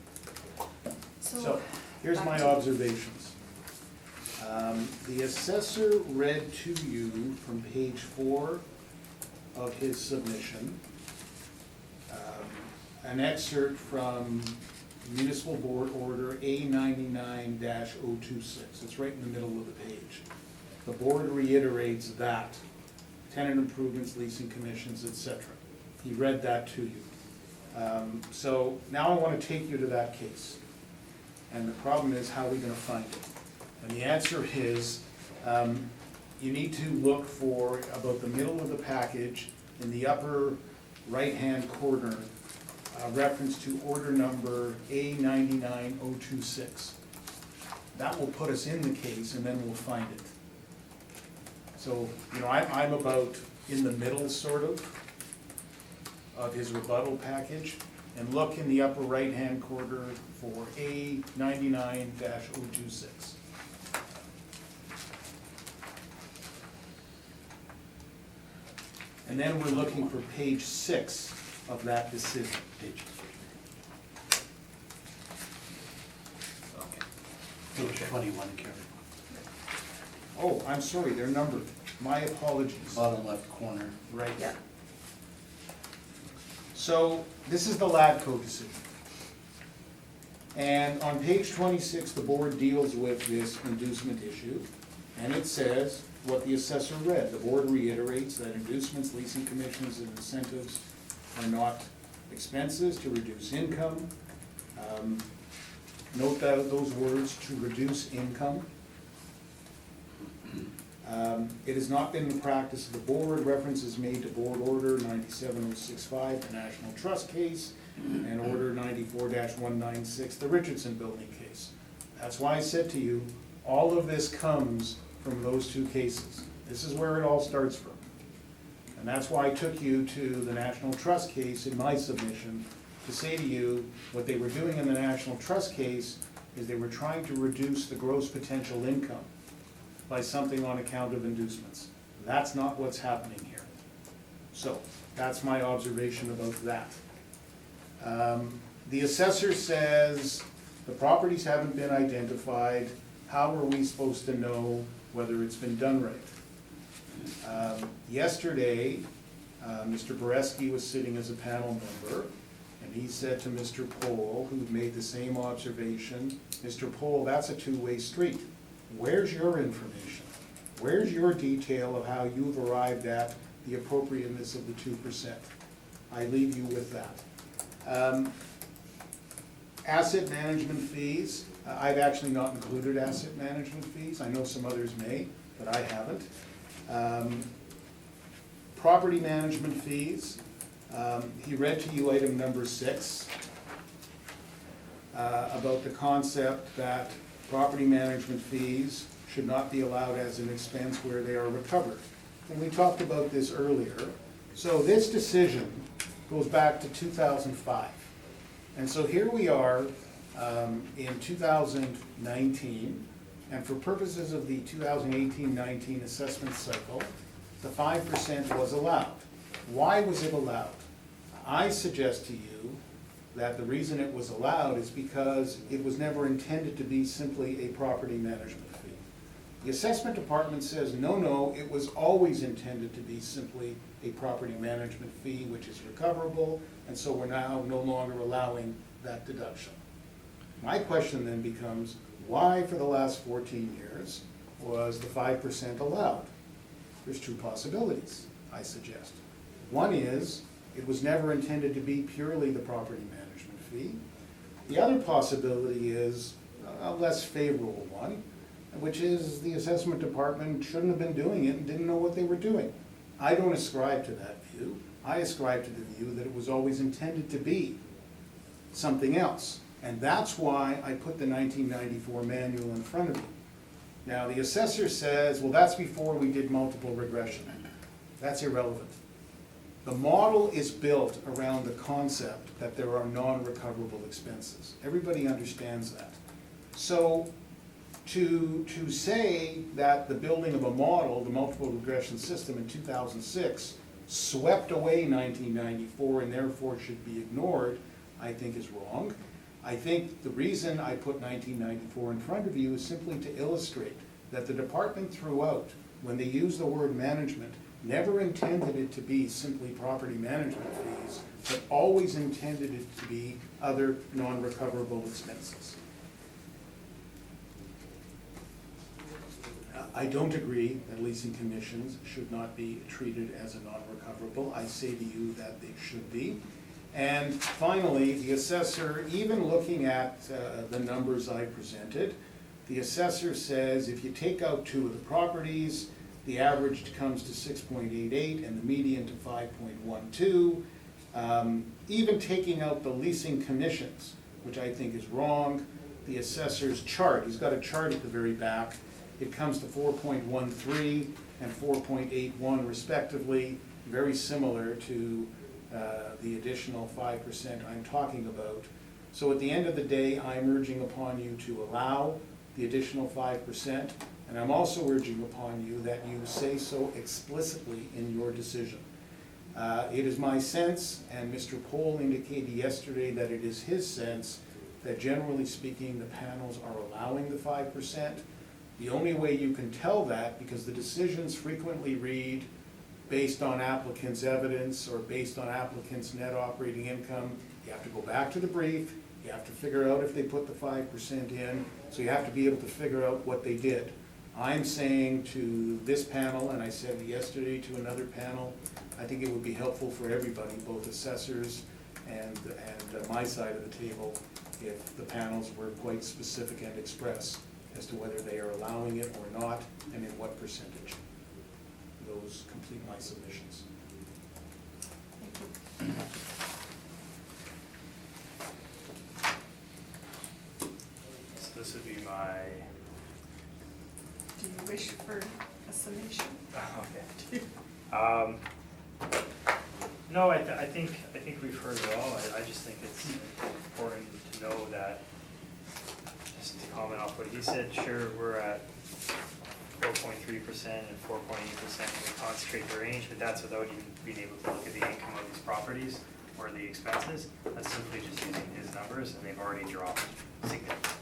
So, here's back my to you. observations. The assessor read to you from page 4 of his submission, an excerpt from Municipal Board Order A99-026. It's right in the middle of the page. The board reiterates that, tenant improvements, leasing commissions, etc. He read that to you. So now I want to take you to that case. And the problem is, how are we going to find it? And the answer is, you need to look for about the middle of the package in the upper right-hand corner, reference to order number A99026. That will put us in the case, and then we'll find it. So, I'm about in the middle, sort of his rebuttal package, and look in the upper right-hand corner for A99-026. And then we're looking for page 6 of that decision. Page 21, Carrie. Oh, I'm sorry, they're numbered. My apologies. Bottom left corner. Right. Yeah. So this is the LADCO decision. And on page 26, the board deals with this inducement issue. And it says what the assessor read. The board reiterates that inducements, leasing commissions, and incentives are not expenses to reduce income. Note that those words, to reduce income. It has not been the practice of the board. Reference is made to Board Order 97065, the National Trust case, and Order 94-196, the Richardson Building case. That's why I said to you, all of this comes from those two cases. This is where it all starts from. And that's why I took you to the National Trust case in my submission, to say to you, what they were doing in the National Trust case is they were trying to reduce the gross potential income by something on account of inducements. That's not what's happening here. So, that's my observation about that. The assessor says the properties haven't been identified. How are we supposed to know whether it's been done right? Yesterday, Mr. Boreski was sitting as a panel member, and he said to Mr. Pohl, who made the same observation, Mr. Pohl, that's a two-way street. Where's your information? Where's your detail of how you've arrived at the appropriateness of the 2%? I leave you with that. Asset management fees, I've actually not included asset management fees. I know some others may, but I haven't. Property management fees, he read to you item number 6 about the concept that property management fees should not be allowed as an expense where they are recovered. And we talked about this earlier. So this decision goes back to 2005. And so here we are in 2019, and for purposes of the 2018-19 assessment cycle, the 5% was allowed. Why was it allowed? I suggest to you that the reason it was allowed is because it was never intended to be simply a property management fee. The assessment department says, no, it was always intended to be simply a property management fee, which is recoverable, and so we're now no longer allowing that deduction. My question then becomes, why for the last 14 years was the 5% allowed? There's two possibilities, I suggest. One is, it was never intended to be purely the property management fee. The other possibility is a less favorable one, which is the assessment department shouldn't have been doing it and didn't know what they were doing. I don't ascribe to that view. I ascribe to the view that it was always intended to be something else. And that's why I put the 1994 manual in front of you. Now, the assessor says, well, that's before we did multiple regression. That's irrelevant. The model is built around the concept that there are non-recoverable expenses. Everybody understands that. So to say that the building of a model, the multiple regression system in 2006, swept away 1994 and therefore should be ignored, I think is wrong. I think the reason I put 1994 in front of you is simply to illustrate that the department throughout, when they use the word management, never intended it to be simply property management fees, but always intended it to be other non-recoverable expenses. I don't agree that leasing commissions should not be treated as a non-recoverable. I say to you that they should be. And finally, the assessor, even looking at the numbers I presented, the assessor says if you take out 2 of the properties, the average comes to 6.88 and the median to 5.12. Even taking out the leasing commissions, which I think is wrong, the assessor's chart, he's got a chart at the very back, it comes to 4.13 and 4.81 respectively, very similar to the additional 5% I'm talking about. So at the end of the day, I'm urging upon you to allow the additional 5%, and I'm also urging upon you that you say so explicitly in your decision. It is my sense, and Mr. Pohl indicated yesterday that it is his sense, that generally speaking, the panels are allowing the 5%. The only way you can tell that, because the decisions frequently read based on applicant's evidence or based on applicant's net operating income, you have to go back to the brief, you have to figure out if they put the 5% in, so you have to be able to figure out what they did. I'm saying to this panel, and I said yesterday to another panel, I think it would be helpful for everybody, both assessors and my side of the table, if the panels were quite specific and express as to whether they are allowing it or not, and in what percentage. Those complete my submissions. Thank you. So this would be my, Do you wish for a summation? okay. No, I think we've heard it all. I just think it's important to know that, just to comment off what he said, sure, we're at 4.3% and 4.8% when we concentrate the range, but that's without even being able to look at the income of these properties or the expenses. That's simply just using his numbers, and they've already dropped significantly.